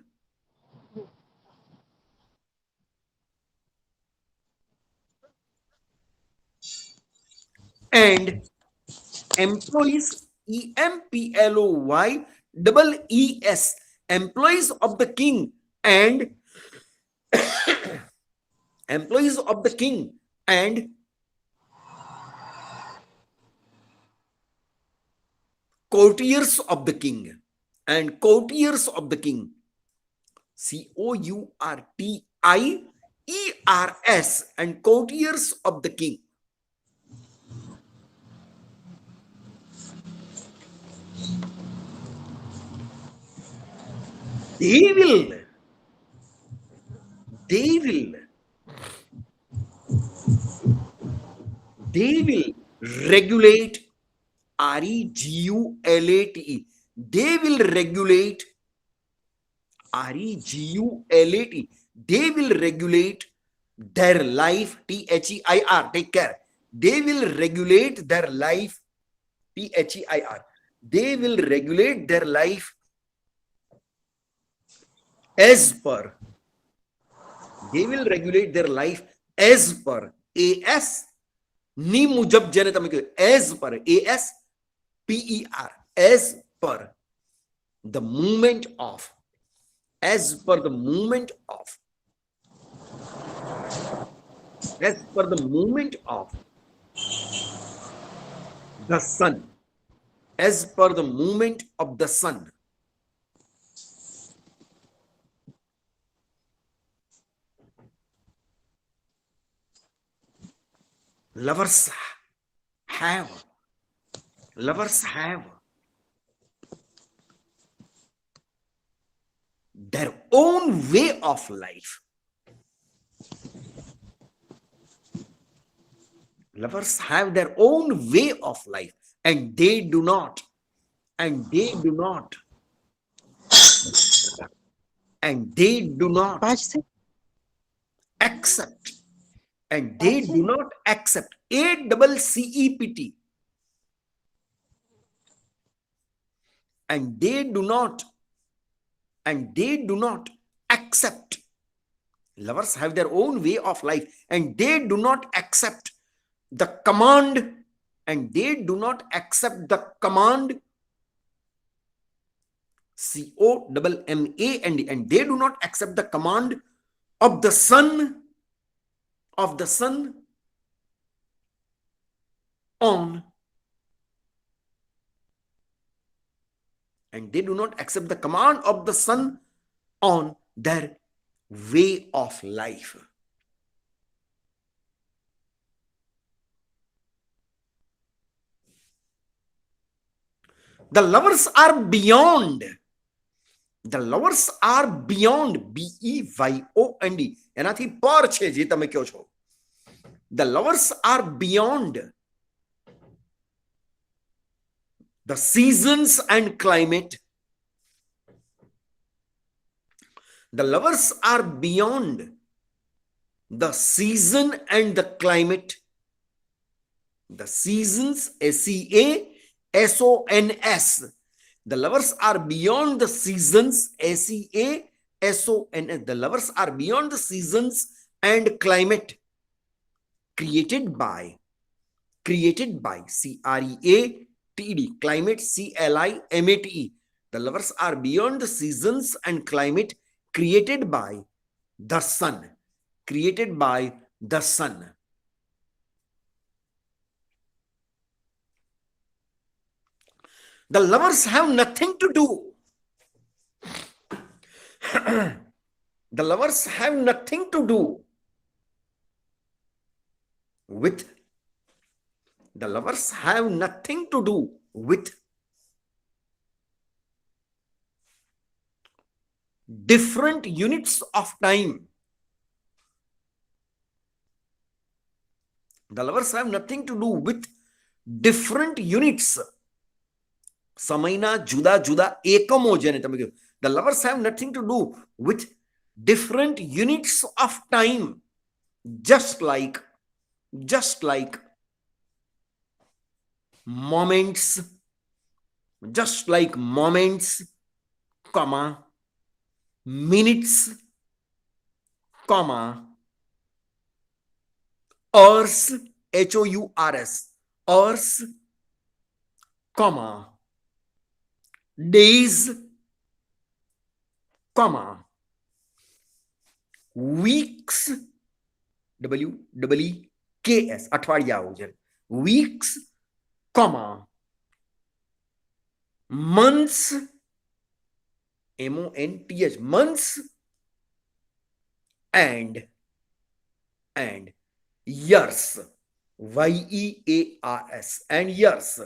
And employees, EMPLOYEES, employees of the king. And employees of the king. And courtiers of the king. And courtiers of the king. COURTIERS, and courtiers of the king. They will regulate, REGULATE. They will regulate, REGULATE. They will regulate their life, THEIR. Take care. They will regulate their life, THEIR. They will regulate their life as per. They will regulate their life as per AS. Ni mujab jane tamike, as per AS PER, as per the movement of, as per the movement of, as per the movement of the sun, as per the movement of the sun. Lovers have their own way of life. Lovers have their own way of life, and they do not accept, and they do not accept, ACCEPT, and they do not and they do not accept. Lovers have their own way of life, and they do not accept the command, and they do not accept the command, COMMAND, and they do not accept the command of the sun, on, and they do not accept the command of the sun on their way of life. The lovers are beyond. The lovers are beyond, BEYOND, એનાથી પર છે જે તમે કહો છો. The lovers are beyond the seasons and climate. The lovers are beyond the season and the climate. The seasons, SEASONS. The lovers are beyond the seasons, SEASONS. The lovers are beyond the seasons and climate created by CREATED, climate, CLIMATE. The lovers are beyond the seasons and climate created by the sun. Created by the sun. The lovers have nothing to do. The lovers have nothing to do with. The lovers have nothing to do with different units of time. The lovers have nothing to do with different units. સમયના જુદા જુદા એકમો જેને તમે કહો. The lovers have nothing to do with different units of time, just like moments, comma, minutes, comma, hours, HOURS, hours, comma, days, comma, weeks, WEEKS, અઠવાડિયા આવું છે, weeks, comma, months, MONTH, months, and years, YEARS, and years.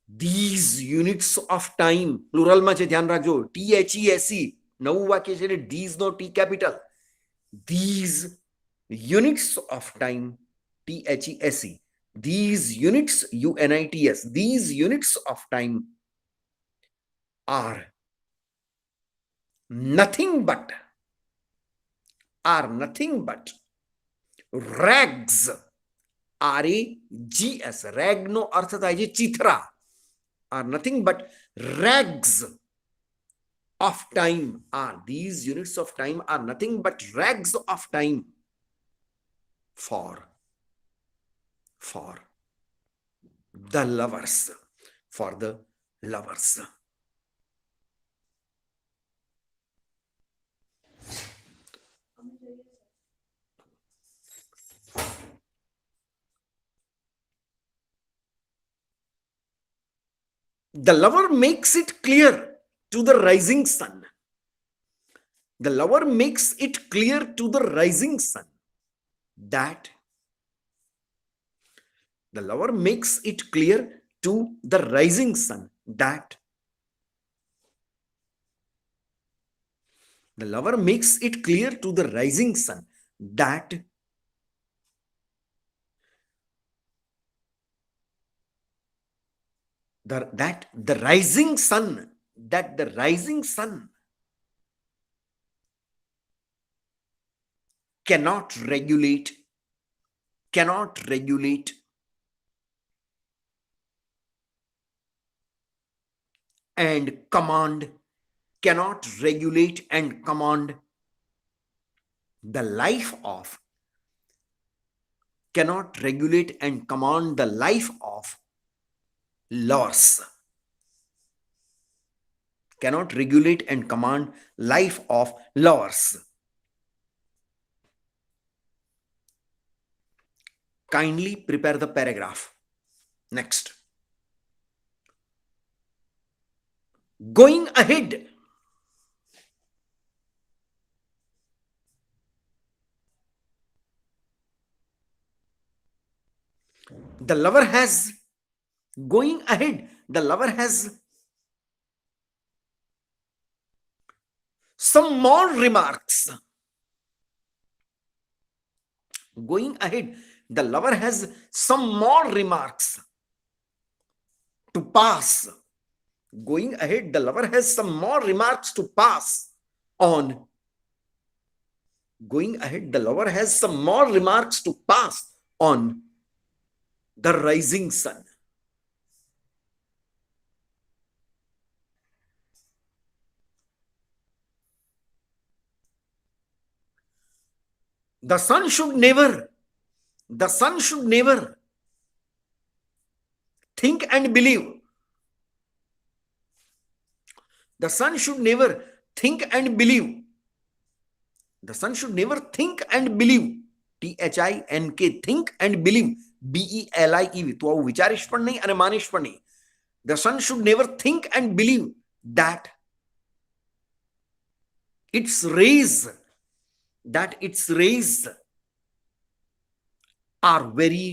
These units of time, plural માં છે, ધ્યાન રાખજો, THESE, નવું વાક્ય છે એટલે these no T capital. These units of time, THESE, these units, UNITS, these units of time are nothing but rags, RAGS, rag નો અર્થ થાય છે ચીથરા, are nothing but rags of time. Are these units of time are nothing but rags of time for the lovers, for the lovers. The lover makes it clear to the rising sun. The lover makes it clear to the rising sun that the lover makes it clear to the rising sun that the lover makes it clear to the rising sun that the rising sun cannot regulate and command, cannot regulate and command the life of, cannot regulate and command the life of lovers, cannot regulate and command life of lovers. Kindly prepare the paragraph. Next. Going ahead. The lover has, going ahead, the lover has some more remarks. Going ahead, the lover has some more remarks to pass. Going ahead, the lover has some more remarks to pass on. Going ahead, the lover has some more remarks to pass on the rising sun. The sun should never think and believe. The sun should never think and believe. The sun should never think and believe. THINK, think and believe. BELIEV. તો આવું વિચારીશ પણ નહીં અને માનીશ પણ નહીં. The sun should never think and believe that its rays are very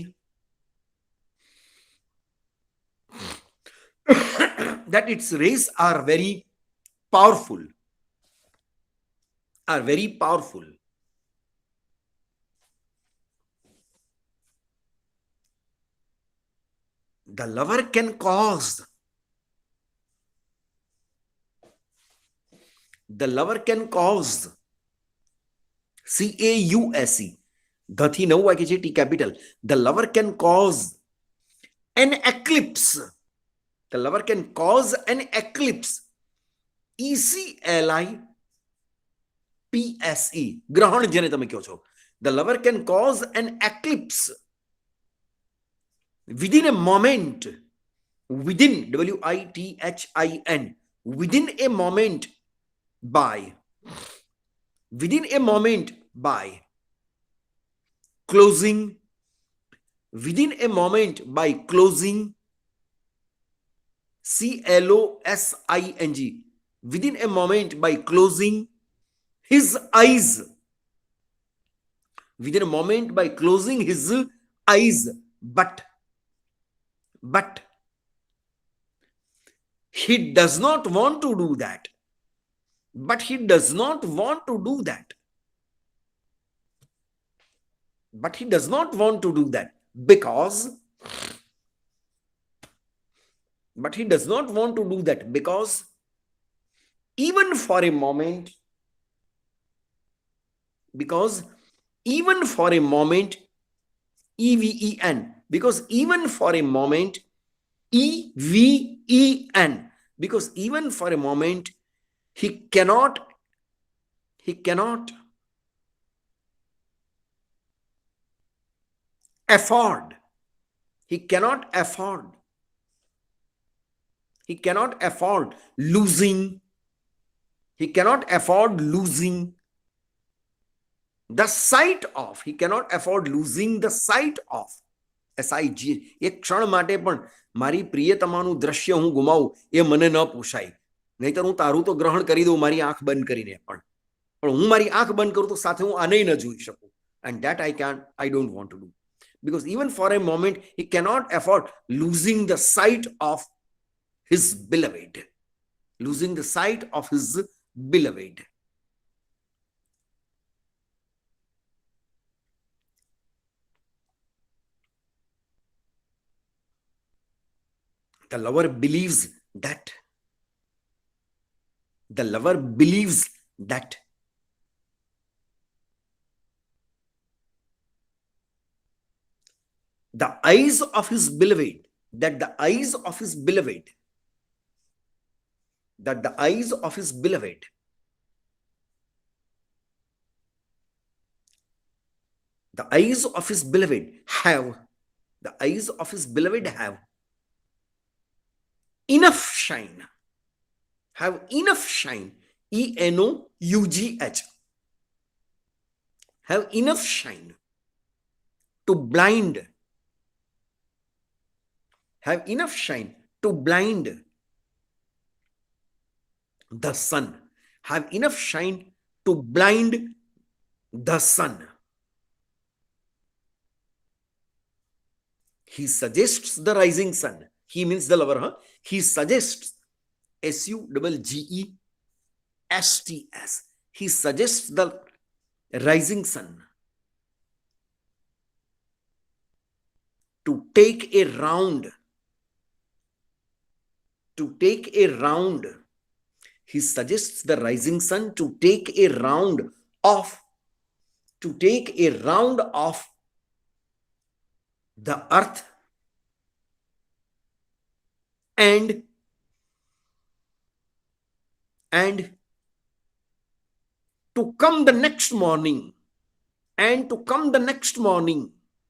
that its rays are very powerful. The lover can cause CAUSE. ધથી નવું વાક્ય છે, T capital. The lover can cause an eclipse. The lover can cause an eclipse. ECLIPSE. ગ્રહણ જેને તમે કહો છો. The lover can cause an eclipse within a moment. Within, WITHIN. Within a moment by closing. Within a moment by closing. CLOSING. Within a moment by closing his eyes. Within a moment by closing his eyes. But he does not want to do that. Because even for a moment, EVEN, because even for a moment, EVEN, because even for a moment he cannot afford losing the sight of. He cannot afford losing the sight of. SIG. એક ક્ષણ માટે પણ મારી પ્રિયતમાનું દ્રશ્ય હું ગુમાવું એ મને ન પોસાય. નહીતર હું તારું તો ગ્રહણ કરી દઉં મારી આંખ બંધ કરીને, પણ હું મારી આંખ બંધ કરું તો સાથે હું આને ન જોઈ શકું. And that I don't want to do. Because even for a moment he cannot afford losing the sight of his beloved. The lover believes that the eyes of his beloved that the eyes of his beloved have enough shine, ENOUGH, have enough shine to blind, the sun, have enough shine to blind the sun. He suggests the rising sun. He means the lover, huh? He suggests, SUGGESTS. He suggests the rising sun to take a round. He suggests the rising sun to take a round of the earth and to come the next morning,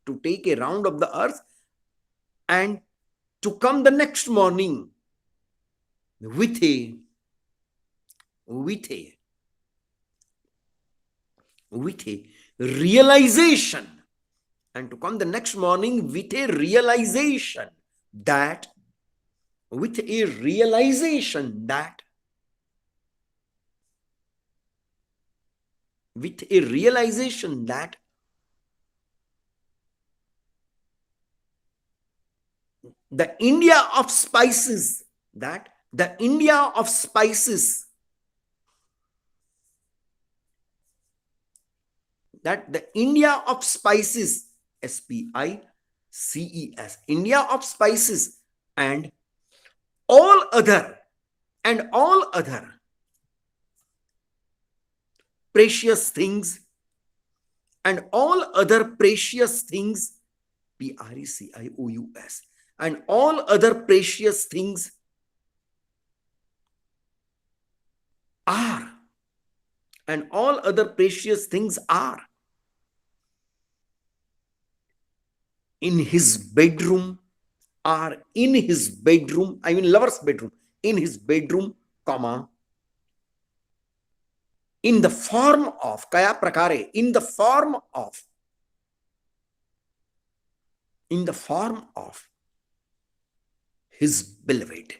to take a round of the earth and to come the next morning with a realization, that the India of spices, SPICES, India of spices, and all other precious things, PRECIOUS, and all other precious things are, in his bedroom, lover's bedroom, in his bedroom, comma, in the form of, kaya prakare, in the form of his beloved,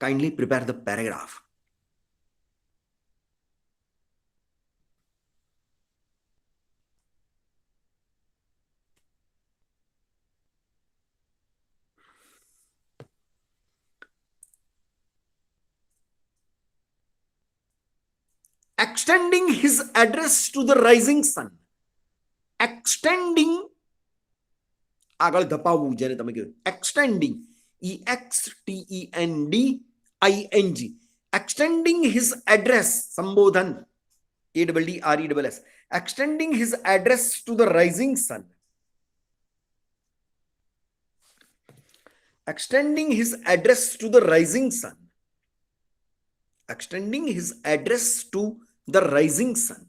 Kindly prepare the paragraph. Extending his address to the rising sun. Extending, આગળ ધપાવવું જેને તમે કહ્યું, extending, EXTENDING, extending his address, સંબોધન, ADDRESS, extending his address to the rising sun. Extending his address to the rising sun.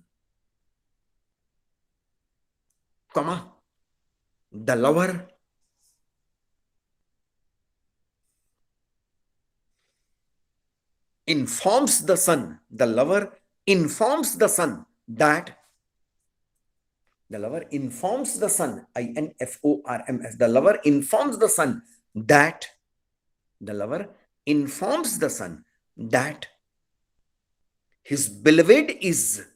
Comma, the lover informs the sun, that, INFORMS, the lover informs the sun that his beloved is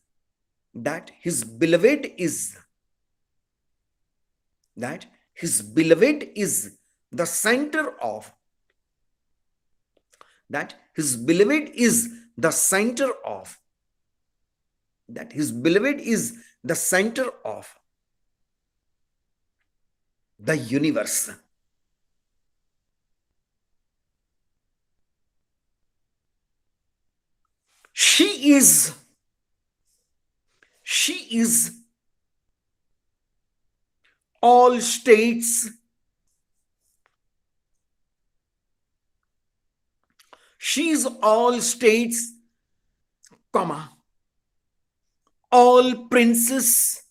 the center of the universe. She is is all states. She is all states, comma, all princes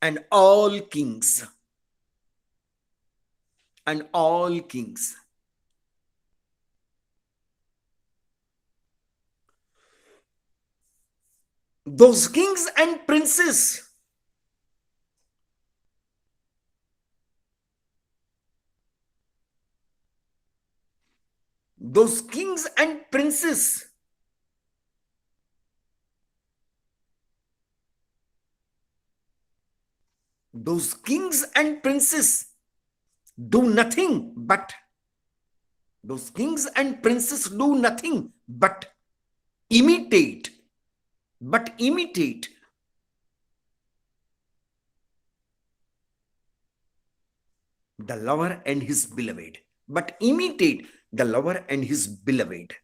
and all kings. And all kings. Those kings and princes those kings and princes those kings and princes do nothing but those kings and princes do nothing but imitate the lover and his beloved, but imitate the lover and his beloved.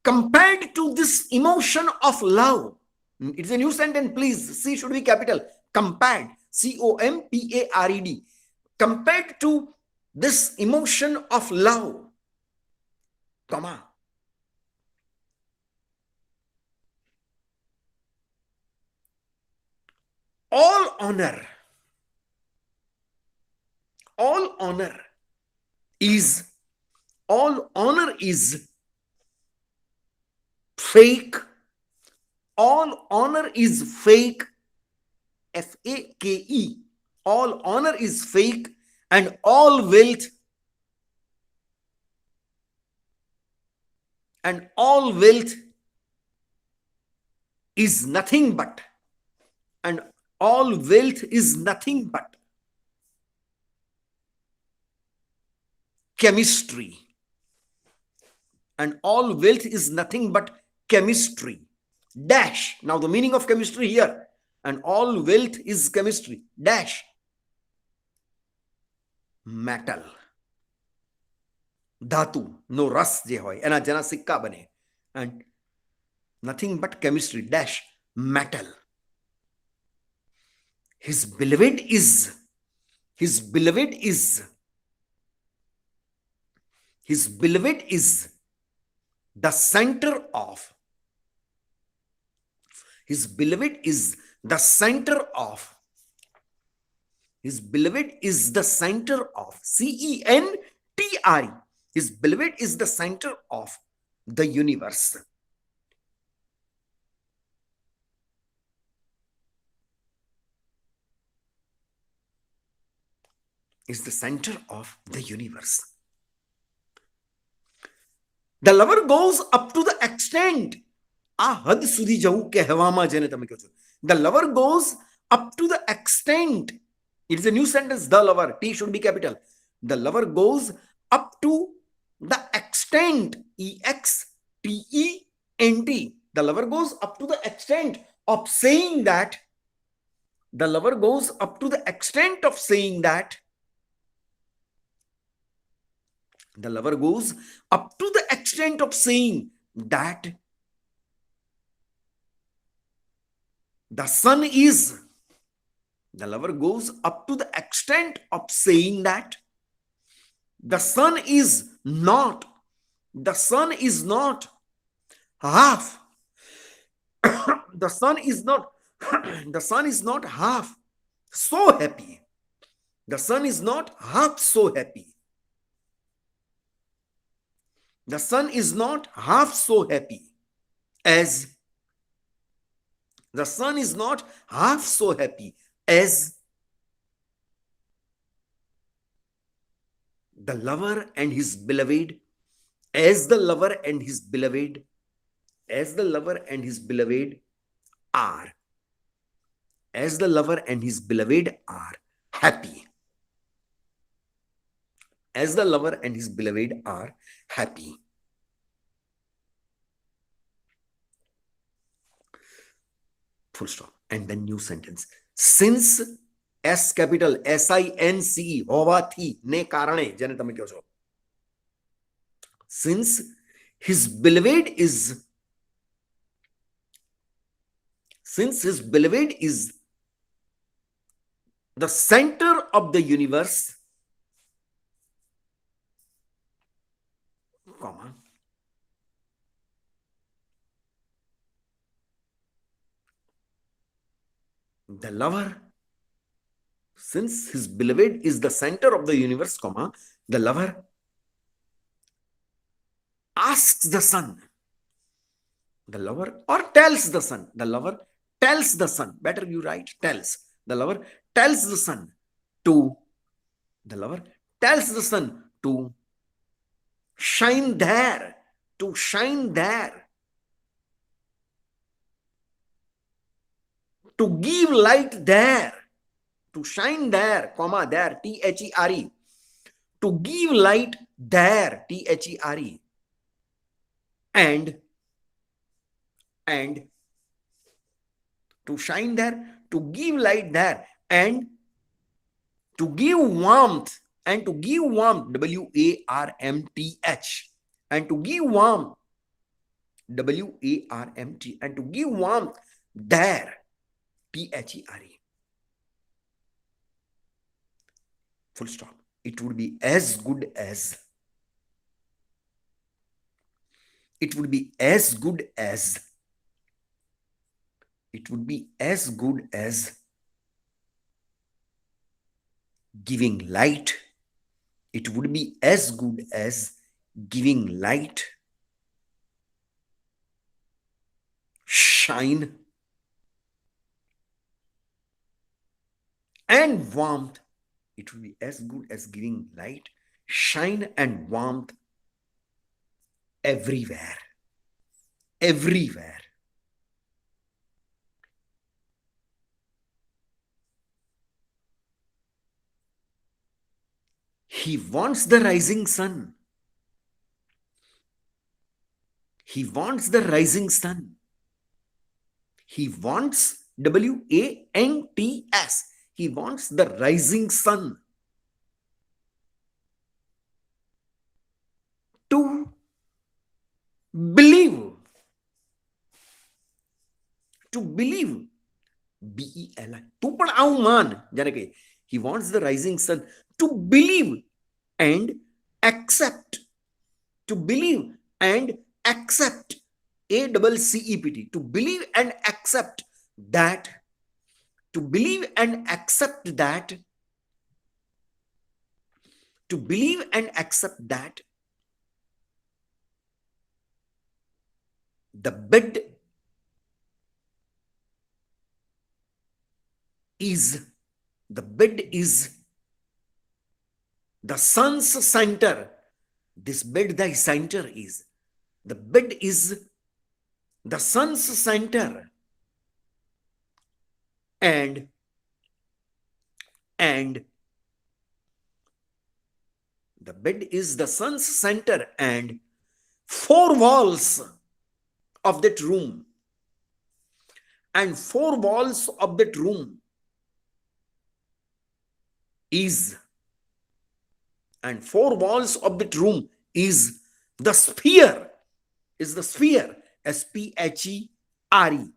Compared to this emotion of love, it's a new sentence, please. C should be capital. Compared, C-O-M-P-A-R-E-D. Compared to this emotion of love, comma, all honor is fake. All honor is fake. F-A-K-E. All honor is fake, and all wealth is nothing but, and all wealth is nothing but chemistry. And all wealth is nothing but chemistry. Dash. Now the meaning of chemistry here. And all wealth is chemistry. Dash. Metal. Dhatu. No ras je hoy. Ena jana sikka bane. And nothing but chemistry. Dash. Metal. His beloved is the center of C-E-N-T-R-E. His beloved is the center of the universe. Is the center of the universe. The lover goes up to the extent. The lover goes up to the extent. It is a new sentence. The lover. T should be capital. The lover goes up to the extent. E-X-T-E-N-T. The lover goes up to the extent of saying that. The lover goes up to the extent of saying that. The lover goes up to the extent of saying that the sun is. The lover goes up to the extent of saying that the sun is not. The sun is not half. The sun is not. The sun is not half so happy. The sun is not half so happy. The sun is not half so happy as the sun is not half so happy as the lover and his beloved, as the lover and his beloved, as the lover and his beloved are, as the lover and his beloved are happy. As the lover and his beloved are happy. Full stop. And then new sentence. Since S capital SINCE હોવાથી ને કારણે જેને તમે કહો છો, since his beloved is the center of the universe, comma, the lover, since his beloved is the center of the universe, comma, the lover asks the son, the lover, or tells the son, the lover tells the son, better you write tells, the lover tells the son to, the lover tells the son to shine there, to shine there, to give light there, to shine there, comma, there, THERE, to give light there, THERE, and to shine there, to give light there, and to give warmth, and to give warmth, WARMTH, and to give warmth, WARMT, and to give warmth there, THERE, full stop. It would be as good as, it would be as good as, it would be as good as giving light, it would be as good as giving light, shine, and warmth. It would be as good as giving light, shine, and warmth everywhere, everywhere. He wants the rising sun. He wants the rising sun. He wants, WANTS. He wants the rising sun to believe. To believe. BELI. Tu પણ આવું માન જાણે કે he wants the rising sun to believe and accept. To believe and accept. ACCEPT. To believe and accept that. To believe and accept that. To believe and accept that the bed is the sun's center. This bed thy center is. The bed is the sun's center. And the bed is the sun's center, and four walls of that room, and four walls of that room is, and four walls of that room is the sphere, is the sphere, SPHERE,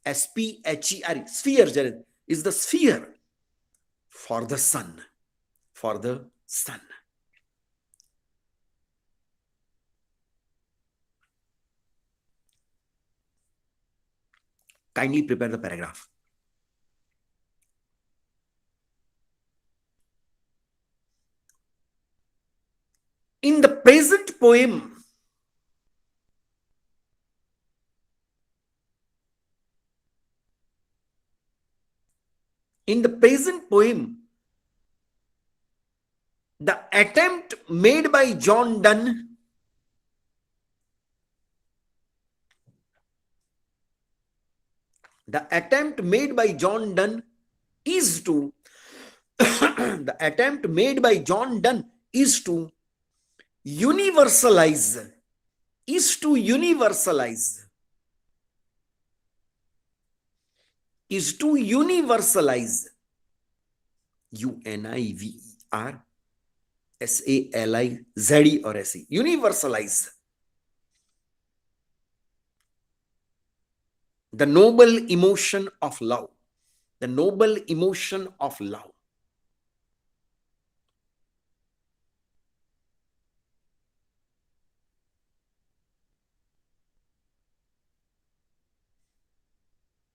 SPHERE, sphere, Jared, is the sphere for the sun, for the sun. Kindly prepare the paragraph. In the present poem, the attempt made by John Donne is to the attempt made by John Donne is to universalize is to universalize. UNIVERSALIZE or SE. Universalize the noble emotion of love. The noble emotion of love.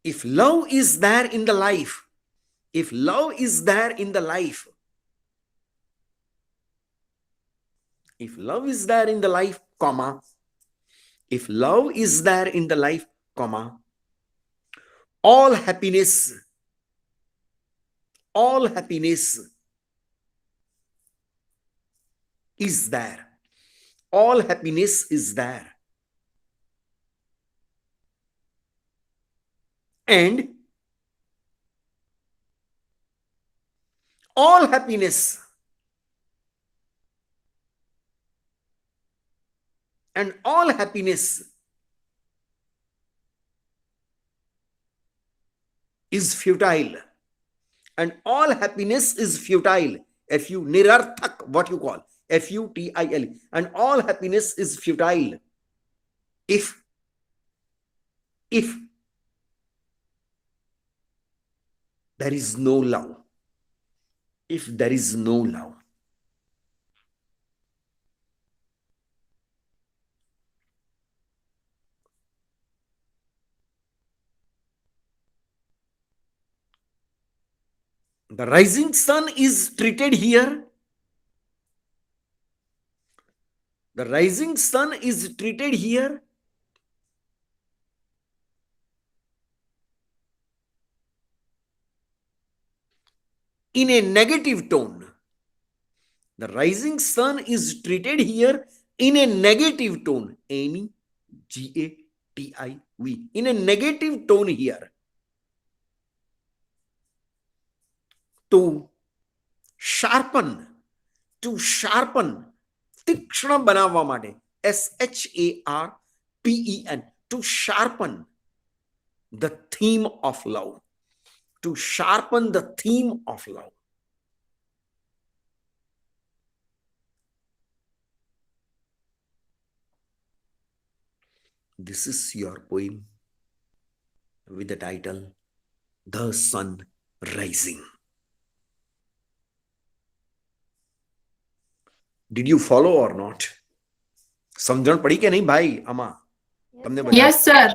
If love is there in the life, if love is there in the life, if love is there in the life, comma, if love is there in the life, comma, all happiness is there. All happiness is there. And all happiness is futile. And all happiness is futile. Nirarthak, what you call FUTILE. And all happiness is futile if there is no love. If there is no love. The rising sun is treated here. The rising sun is treated here in a negative tone. The rising sun is treated here in a negative tone. NEGATIV. In a negative tone here. To sharpen. તીક્ષ્ણ બનાવવા માટે. SHARPEN. To sharpen the theme of love. To sharpen the theme of love. This is your poem with the title The Sun Rising. Did you follow or not? સમજણ પડી કે નહીં ભાઈ આમાં તમને બધા? Yes, sir.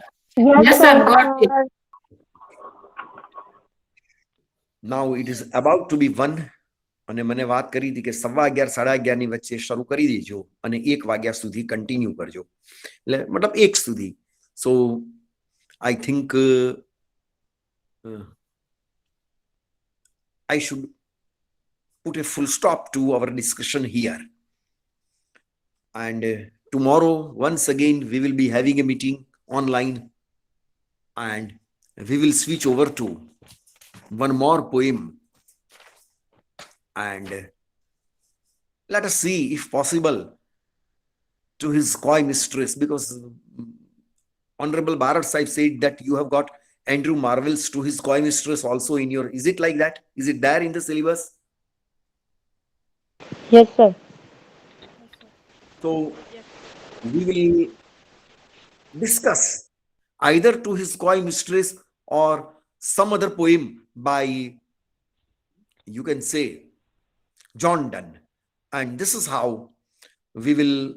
Yes, sir. Got it. Now it is about to be 1 અને મને વાત કરી હતી કે 11:15 11:30 ની વચ્ચે શરૂ કરી દેજો અને 1 વાગ્યા સુધી કન્ટિન્યુ કરજો. એટલે મતલબ 1 સુધી. So I think I should put a full stop to our discussion here. And tomorrow, once again, we will be having a meeting online and we will switch over to one more poem. And let us see if possible to his koi mistress, because Honorable Bharat Sahib said that you have got Andrew Marvell's To His Koi Mistress also in your, is it like that? Is it there in the syllabus? Yes, sir. So we will discuss either To His Koi Mistress or some other poem by, you can say, John Donne. And this is how we will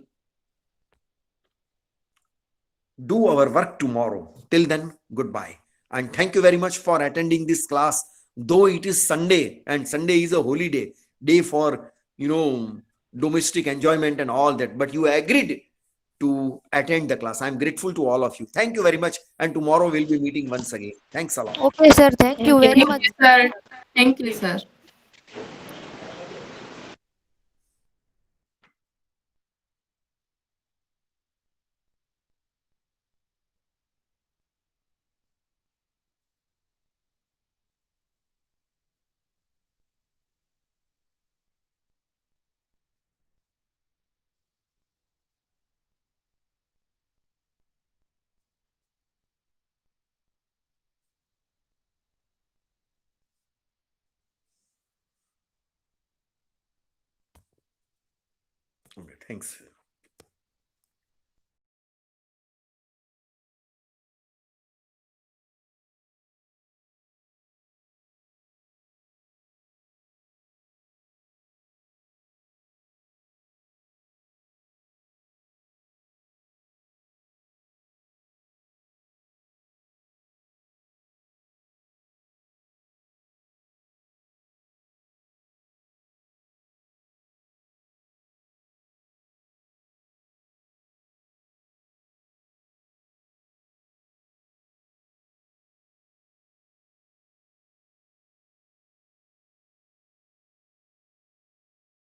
do our work tomorrow. Till then, goodbye. And thank you very much for attending this class. Though it is Sunday and Sunday is a holiday day for, domestic enjoyment and all that, but you agreed to attend the class. I'm grateful to all of you. Thank you very much. And tomorrow we'll be meeting once again. Thanks a lot. Okay, sir. Thank you very much. Sir. Thank you, sir. Thanks.